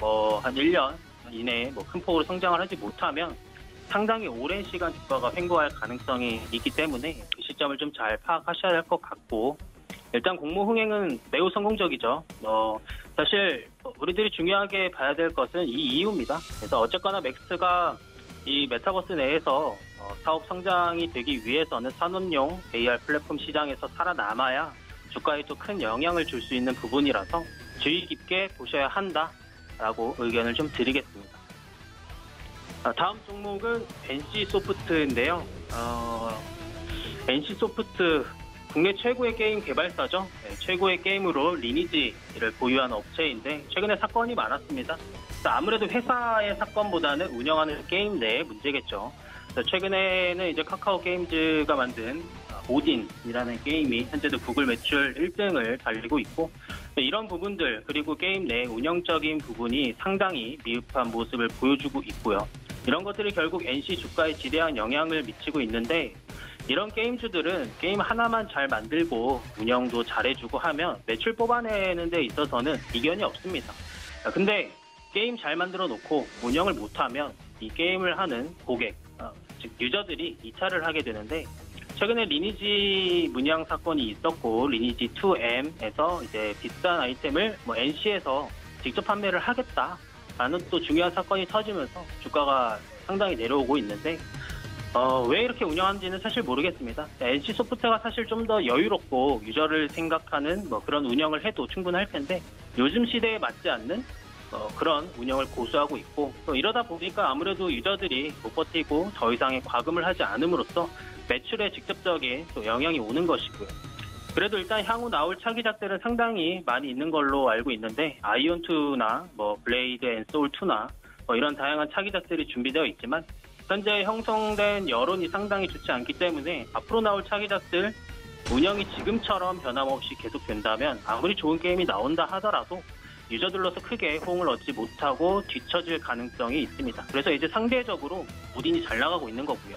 한 1년 이내에 큰 폭으로 성장을 하지 못하면 상당히 오랜 시간 주가가 횡보할 가능성이 있기 때문에 그 시점을 좀 잘 파악하셔야 할 것 같고 일단 공모 흥행은 매우 성공적이죠. 사실 우리들이 중요하게 봐야 될 것은 이 이유입니다. 그래서 어쨌거나 맥스가 이 메타버스 내에서 사업 성장이 되기 위해서는 산업용 AR 플랫폼 시장에서 살아남아야 주가에 또 큰 영향을 줄 수 있는 부분이라서 주의 깊게 보셔야 한다라고 의견을 좀 드리겠습니다. 다음 종목은 NC소프트인데요. NC소프트 국내 최고의 게임 개발사죠. 최고의 게임으로 리니지를 보유하는 업체인데 최근에 사건이 많았습니다. 아무래도 회사의 사건보다는 운영하는 게임 내의 문제겠죠. 최근에는 이제 카카오 게임즈가 만든 오딘이라는 게임이 현재도 구글 매출 1등을 달리고 있고 이런 부분들 그리고 게임 내 운영적인 부분이 상당히 미흡한 모습을 보여주고 있고요. 이런 것들이 결국 NC 주가에 지대한 영향을 미치고 있는데 이런 게임주들은 게임 하나만 잘 만들고 운영도 잘해주고 하면 매출 뽑아내는 데 있어서는 이견이 없습니다. 근데 게임 잘 만들어 놓고 운영을 못하면 이 게임을 하는 고객, 즉 유저들이 이탈을 하게 되는데 최근에 리니지 문양 사건이 있었고 리니지 2M에서 이제 비싼 아이템을 NC에서 직접 판매를 하겠다라는 또 중요한 사건이 터지면서 주가가 상당히 내려오고 있는데 왜 이렇게 운영하는지는 사실 모르겠습니다. NC소프트가 사실 좀 더 여유롭고 유저를 생각하는 그런 운영을 해도 충분할 텐데 요즘 시대에 맞지 않는 그런 운영을 고수하고 있고 또 이러다 보니까 아무래도 유저들이 못 버티고 더 이상의 과금을 하지 않음으로써 매출에 직접적인 또 영향이 오는 것이고요. 그래도 일단 향후 나올 차기작들은 상당히 많이 있는 걸로 알고 있는데 아이온2나 블레이드 앤 소울2나 이런 다양한 차기작들이 준비되어 있지만 현재 형성된 여론이 상당히 좋지 않기 때문에 앞으로 나올 차기작들 운영이 지금처럼 변함없이 계속된다면 아무리 좋은 게임이 나온다 하더라도 유저들로서 크게 호응을 얻지 못하고 뒤처질 가능성이 있습니다. 그래서 이제 상대적으로 오딘이 잘 나가고 있는 거고요.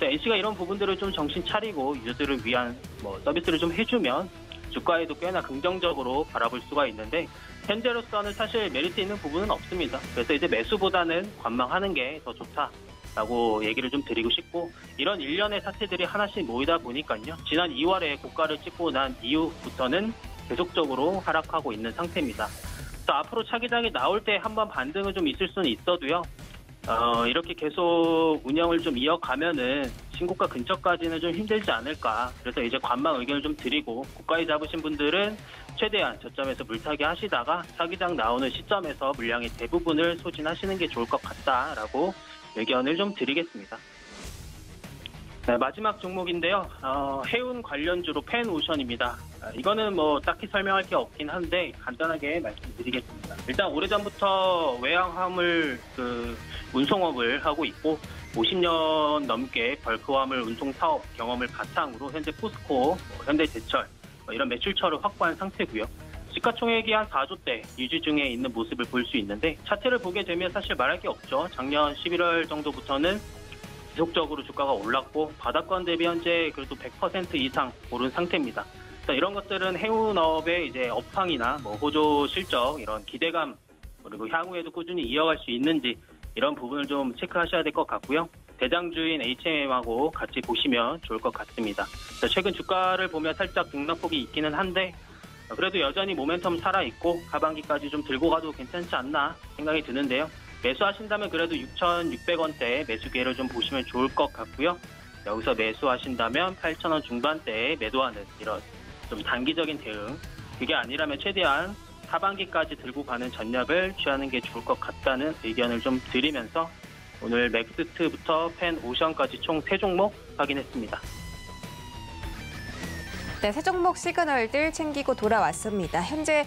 NC가 이런 부분들을 좀 정신 차리고 유저들을 위한 서비스를 좀 해주면 주가에도 꽤나 긍정적으로 바라볼 수가 있는데 현재로서는 사실 메리트 있는 부분은 없습니다. 그래서 이제 매수보다는 관망하는 게 더 좋다라고 얘기를 좀 드리고 싶고 이런 일련의 사태들이 하나씩 모이다 보니까요. 지난 2월에 고가를 찍고 난 이후부터는 계속적으로 하락하고 있는 상태입니다. 그래서 앞으로 차기작이 나올 때 한번 반등은 좀 있을 수는 있어도요. 이렇게 계속 운영을 좀 이어가면은 신고가 근처까지는 좀 힘들지 않을까. 그래서 이제 관망 의견을 좀 드리고 고가에 잡으신 분들은 최대한 저점에서 물타기 하시다가 차기작 나오는 시점에서 물량의 대부분을 소진하시는 게 좋을 것 같다라고 의견을 좀 드리겠습니다. 네, 마지막 종목인데요. 해운 관련주로 펜오션입니다. 이거는 딱히 설명할 게 없긴 한데 간단하게 말씀드리겠습니다. 일단 오래전부터 외항화물 운송업을 하고 있고 50년 넘게 벌크화물 운송 사업 경험을 바탕으로 현재 포스코, 현대제철 이런 매출처를 확보한 상태고요. 시가총액이 한 4조대 유지 중에 있는 모습을 볼 수 있는데 차트를 보게 되면 사실 말할 게 없죠. 작년 11월 정도부터는 지속적으로 주가가 올랐고 바닥권 대비 현재 그래도 100% 이상 오른 상태입니다. 그래서 이런 것들은 해운업의 이제 업황이나 뭐 호조 실적, 이런 기대감, 그리고 향후에도 꾸준히 이어갈 수 있는지 이런 부분을 좀 체크하셔야 될 것 같고요. 대장주인 HMM하고 같이 보시면 좋을 것 같습니다. 최근 주가를 보면 살짝 등락폭이 있기는 한데 그래도 여전히 모멘텀 살아있고 하반기까지 좀 들고 가도 괜찮지 않나 생각이 드는데요. 매수하신다면 그래도 6,600원대 매수 기회를 좀 보시면 좋을 것 같고요. 여기서 매수하신다면 8,000원 중반대에 매도하는 이런 좀 단기적인 대응, 그게 아니라면 최대한 하반기까지 들고 가는 전략을 취하는 게 좋을 것 같다는 의견을 좀 드리면서 오늘 맥스트부터 펜오션까지 총 3종목 확인했습니다. 네, 세 종목 시그널들 챙기고 돌아왔습니다. 현재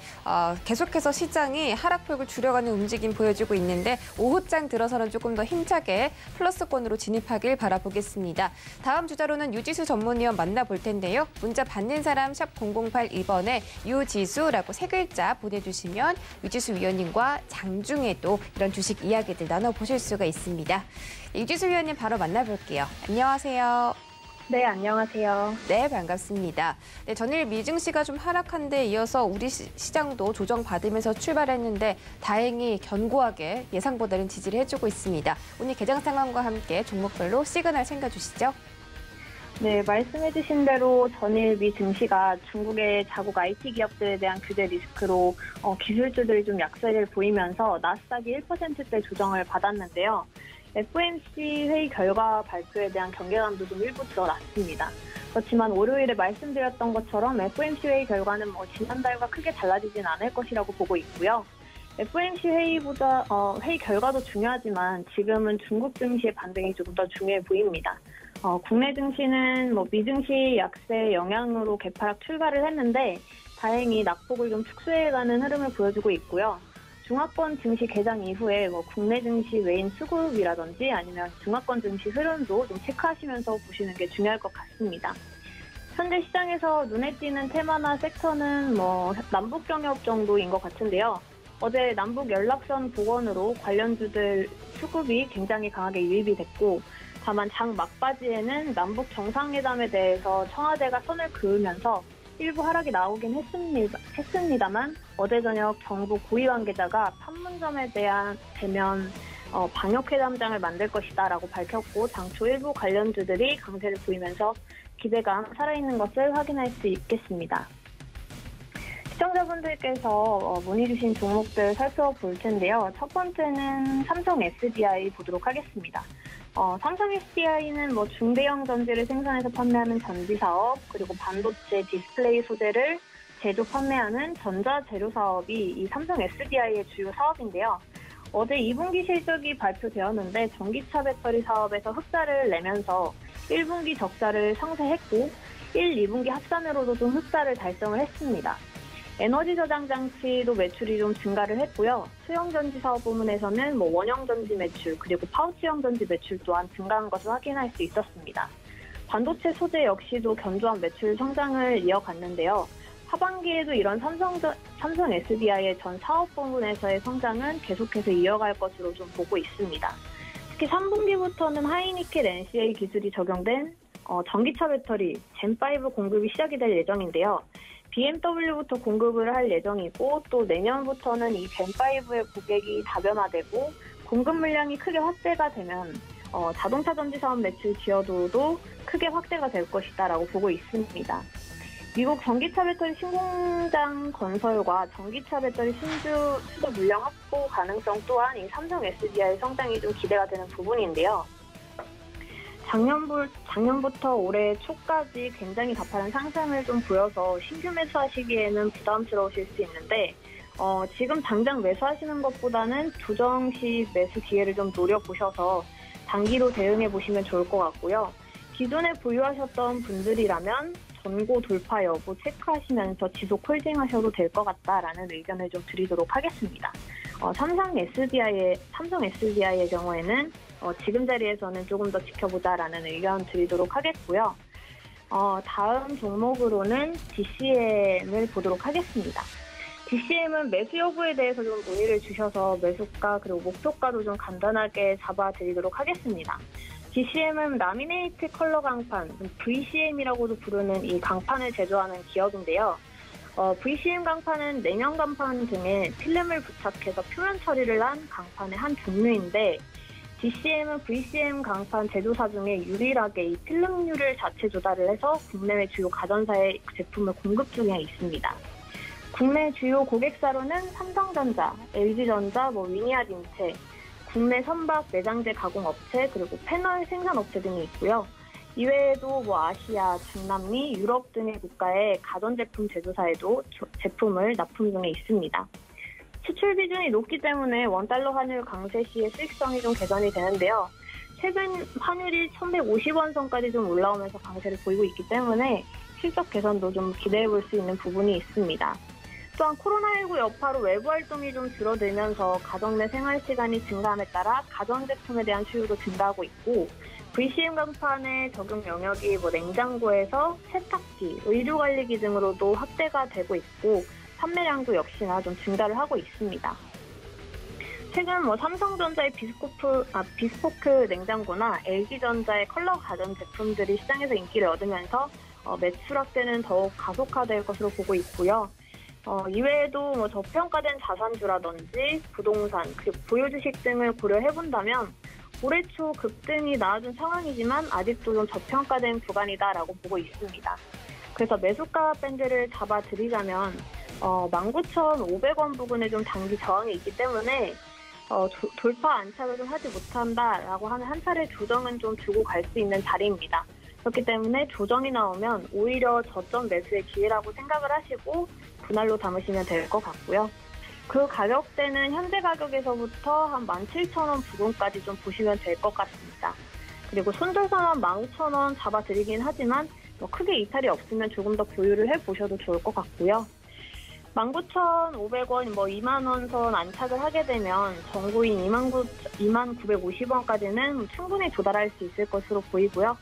계속해서 시장이 하락폭을 줄여가는 움직임 보여주고 있는데 오후장 들어서는 조금 더 힘차게 플러스권으로 진입하길 바라보겠습니다. 다음 주자로는 유지수 전문위원 만나볼 텐데요. 문자 받는 사람 샵 0082번에 유지수라고 3글자 보내주시면 유지수 위원님과 장중에도 이런 주식 이야기들 나눠보실 수가 있습니다. 유지수 위원님 바로 만나볼게요. 안녕하세요. 네, 안녕하세요. 네, 반갑습니다. 네, 전일 미증시가 좀 하락한 데 이어서 우리 시장도 조정받으면서 출발했는데 다행히 견고하게 예상보다는 지지를 해주고 있습니다. 오늘 개장 상황과 함께 종목별로 시그널 챙겨주시죠. 네, 말씀해주신 대로 전일 미 증시가 중국의 자국 IT 기업들에 대한 규제 리스크로 기술주들이 좀 약세를 보이면서 나스닥이 1%대 조정을 받았는데요. FOMC 회의 결과 발표에 대한 경계감도 좀 일부 드러났습니다. 그렇지만 월요일에 말씀드렸던 것처럼 FOMC 회의 결과는 지난달과 크게 달라지진 않을 것이라고 보고 있고요. FOMC 회의 결과도 중요하지만 지금은 중국 증시의 반등이 조금 더 중요해 보입니다. 국내 증시는 미증시 약세 영향으로 개파락 출발을 했는데 다행히 낙폭을 좀 축소해가는 흐름을 보여주고 있고요. 중화권 증시 개장 이후에 국내 증시 외인 수급이라든지 아니면 중화권 증시 흐름도 좀 체크하시면서 보시는 게 중요할 것 같습니다. 현재 시장에서 눈에 띄는 테마나 섹터는 남북 경협 정도인 것 같은데요. 어제 남북 연락선 복원으로 관련주들 수급이 굉장히 강하게 유입이 됐고, 다만 장 막바지에는 남북 정상회담에 대해서 청와대가 선을 그으면서 일부 하락이 나오긴 했습니다만 어제 저녁 정부 고위 관계자가 판문점에 대한 대면 방역회담장을 만들 것이다라고 밝혔고 당초 일부 관련주들이 강세를 보이면서 기대감 살아있는 것을 확인할 수 있겠습니다. 시청자분들께서 문의 주신 종목들 살펴볼 텐데요. 첫 번째는 삼성 SDI 보도록 하겠습니다. 삼성 SDI는 중대형 전지를 생산해서 판매하는 전지 사업, 그리고 반도체 디스플레이 소재를 제조 판매하는 전자재료 사업이 이 삼성 SDI의 주요 사업인데요. 어제 2분기 실적이 발표되었는데 전기차 배터리 사업에서 흑자를 내면서 1분기 적자를 상쇄했고 1, 2분기 합산으로도 좀 흑자를 달성을 했습니다. 에너지 저장 장치도 매출이 좀 증가를 했고요. 수형 전지 사업 부문에서는 원형 전지 매출 그리고 파우치형 전지 매출 또한 증가한 것을 확인할 수 있었습니다. 반도체 소재 역시도 견조한 매출 성장을 이어갔는데요. 하반기에도 이런 삼성 SDI의 전 사업 부문에서의 성장은 계속해서 이어갈 것으로 좀 보고 있습니다. 특히 3분기부터는 하이니켈 NCA 기술이 적용된 전기차 배터리 젠5 공급이 시작이 될 예정인데요. BMW부터 공급을 할 예정이고 또 내년부터는 이 젠5의 고객이 다변화되고 공급 물량이 크게 확대가 되면 자동차 전지 사업 매출 기여도도 크게 확대가 될 것이다라고 보고 있습니다. 미국 전기차 배터리 신공장 건설과 전기차 배터리 신주 수도 물량 확보 가능성 또한 이 삼성 SDI의 성장이 좀 기대가 되는 부분인데요. 작년부터 올해 초까지 굉장히 가파른 상승을 좀 보여서 신규 매수하시기에는 부담스러우실 수 있는데 지금 당장 매수하시는 것보다는 조정 시 매수 기회를 좀 노려보셔서 단기로 대응해 보시면 좋을 것 같고요. 기존에 보유하셨던 분들이라면 전고 돌파 여부 체크하시면서 지속 홀딩하셔도 될 것 같다라는 의견을 좀 드리도록 하겠습니다. 삼성 SDI의 경우에는 지금 자리에서는 조금 더 지켜보자라는 의견 드리도록 하겠고요. 다음 종목으로는 DCM을 보도록 하겠습니다. DCM은 매수 여부에 대해서 좀 문의를 주셔서 매수가 그리고 목표가도 좀 간단하게 잡아드리도록 하겠습니다. DCM은 라미네이트 컬러 강판, VCM이라고도 부르는 이 강판을 제조하는 기업인데요. VCM 강판은 내년 강판 등에 필름을 부착해서 표면 처리를 한 강판의 한 종류인데, DCM은 VCM 강판 제조사 중에 유일하게 이 필름률을 자체 조달을 해서 국내외 주요 가전사에 제품을 공급 중에 있습니다. 국내 주요 고객사로는 삼성전자, LG전자, 위니아딘체, 국내 선박 내장재 가공업체, 그리고 패널 생산업체 등이 있고요. 이외에도 아시아, 중남미, 유럽 등의 국가의 가전제품 제조사에도 제품을 납품 중에 있습니다. 수출 비중이 높기 때문에 원달러 환율 강세 시에 수익성이 좀 개선이 되는데요. 최근 환율이 1,150원 선까지 좀 올라오면서 강세를 보이고 있기 때문에 실적 개선도 좀 기대해 볼 수 있는 부분이 있습니다. 또한 코로나19 여파로 외부 활동이 좀 줄어들면서 가정 내 생활 시간이 증가함에 따라 가전제품에 대한 수요도 증가하고 있고, VCM 강판의 적용 영역이 냉장고에서 세탁기, 의류관리기 등으로도 확대가 되고 있고, 판매량도 역시나 좀 증가를 하고 있습니다. 최근 삼성전자의 비스포크 냉장고나 LG전자의 컬러 가전 제품들이 시장에서 인기를 얻으면서 매출 확대는 더욱 가속화될 것으로 보고 있고요. 이외에도 저평가된 자산주라든지 부동산, 그리고 보유주식 등을 고려해본다면 올해 초 급등이 나아진 상황이지만 아직도 좀 저평가된 구간이다라고 보고 있습니다. 그래서 매수가 밴드를 잡아드리자면 19,500원 부근에 좀 단기 저항이 있기 때문에 돌파 안착을 좀 하지 못한다라고 하는 한 차례 조정은 좀 주고 갈 수 있는 자리입니다. 그렇기 때문에 조정이 나오면 오히려 저점 매수의 기회라고 생각을 하시고 분할로 담으시면 될 것 같고요. 그 가격대는 현재 가격에서부터 한 17,000원 부근까지 좀 보시면 될 것 같습니다. 그리고 손절선은 15,000원 잡아드리긴 하지만 크게 이탈이 없으면 조금 더 보유를 해보셔도 좋을 것 같고요. 19,500원, 2만원 선 안착을 하게 되면 정고인 2950원까지는 충분히 도달할 수 있을 것으로 보이고요.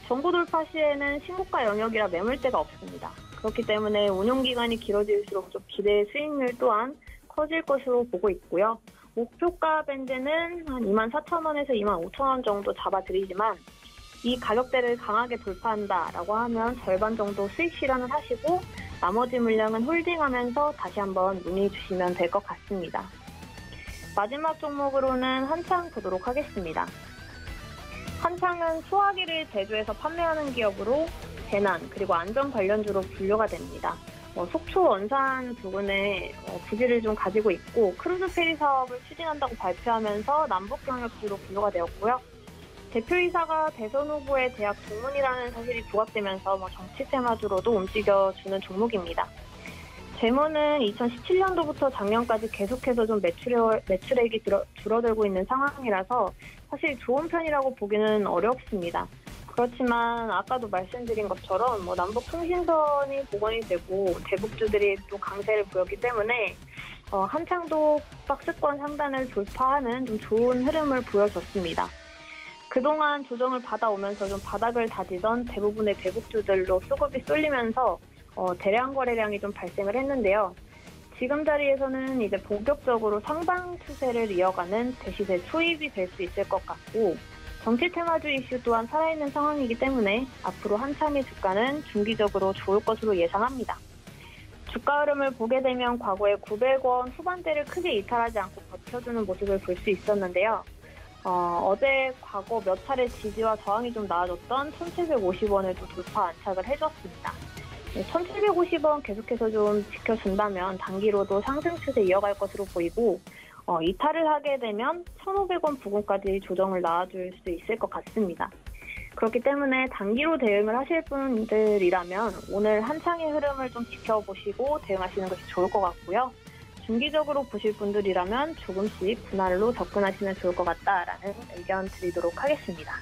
정고 돌파 시에는 신고가 영역이라 매물대가 없습니다. 그렇기 때문에 운용기간이 길어질수록 좀 기대 수익률 또한 커질 것으로 보고 있고요. 목표가 밴드는 한 24,000원에서 25,000원 정도 잡아드리지만 이 가격대를 강하게 돌파한다라고 하면 절반 정도 수익 실현을 하시고 나머지 물량은 홀딩하면서 다시 한번 문의 주시면 될 것 같습니다. 마지막 종목으로는 한창 보도록 하겠습니다. 한창은 소화기를 제조해서 판매하는 기업으로 재난 그리고 안전 관련주로 분류가 됩니다. 속초 원산 부근에 부지를 좀 가지고 있고 크루즈 페리 사업을 추진한다고 발표하면서 남북 경협주로 분류가 되었고요. 대표이사가 대선 후보의 대학 동문이라는 사실이 부각되면서 정치 테마주로도 움직여주는 종목입니다. 재무는 2017년도부터 작년까지 계속해서 좀 매출액이 줄어들고 있는 상황이라서 사실 좋은 편이라고 보기는 어렵습니다. 그렇지만 아까도 말씀드린 것처럼 남북 통신선이 복원이 되고 대북주들이 또 강세를 보였기 때문에 한창도 박스권 상단을 돌파하는 좀 좋은 흐름을 보여줬습니다. 그동안 조정을 받아오면서 좀 바닥을 다지던 대부분의 대북주들로 수급이 쏠리면서 대량 거래량이 좀 발생을 했는데요. 지금 자리에서는 이제 본격적으로 상방 추세를 이어가는 대시세 초입이 될 수 있을 것 같고 정치 테마주 이슈 또한 살아있는 상황이기 때문에 앞으로 한참의 주가는 중기적으로 좋을 것으로 예상합니다. 주가 흐름을 보게 되면 과거에 900원 후반대를 크게 이탈하지 않고 버텨주는 모습을 볼 수 있었는데요. 어제 과거 몇 차례 지지와 저항이 좀 나아졌던 1750원에도 돌파 안착을 해줬습니다. 1750원 계속해서 좀 지켜준다면 단기로도 상승 추세 이어갈 것으로 보이고 이탈을 하게 되면 1,500원 부근까지 조정을 나와줄 수 있을 것 같습니다. 그렇기 때문에 단기로 대응을 하실 분들이라면 오늘 한창의 흐름을 좀 지켜보시고 대응하시는 것이 좋을 것 같고요. 중기적으로 보실 분들이라면 조금씩 분할로 접근하시면 좋을 것 같다라는 의견 드리도록 하겠습니다.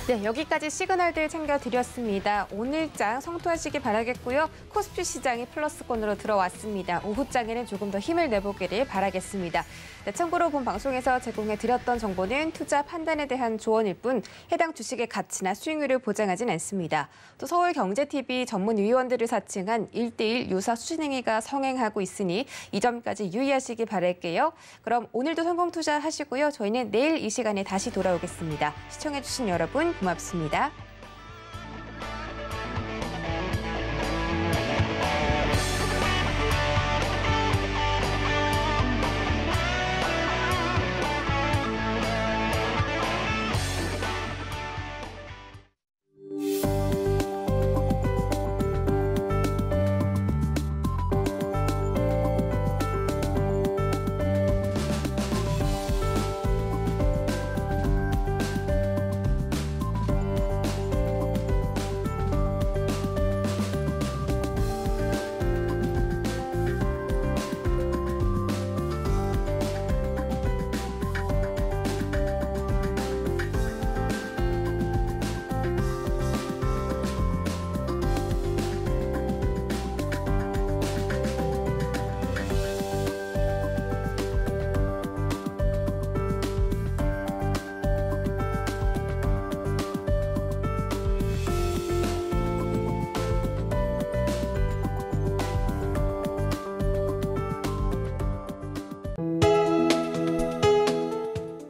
네, 여기까지 시그널들 챙겨드렸습니다. 오늘장 성투하시기 바라겠고요. 코스피 시장이 플러스권으로 들어왔습니다. 오후장에는 조금 더 힘을 내보기를 바라겠습니다. 네, 참고로 본 방송에서 제공해드렸던 정보는 투자 판단에 대한 조언일 뿐 해당 주식의 가치나 수익률을 보장하진 않습니다. 또 서울경제TV 전문위원들을 사칭한 1:1 유사 수신행위가 성행하고 있으니 이 점까지 유의하시기 바랄게요. 그럼 오늘도 성공 투자하시고요. 저희는 내일 이 시간에 다시 돌아오겠습니다. 시청해주신 여러분 고맙습니다.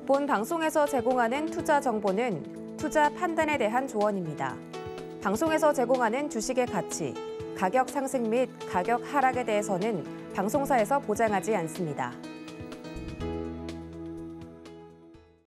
본 방송에서 제공하는 투자 정보는 투자 판단에 대한 조언입니다. 방송에서 제공하는 주식의 가치, 가격 상승 및 가격 하락에 대해서는 방송사에서 보장하지 않습니다.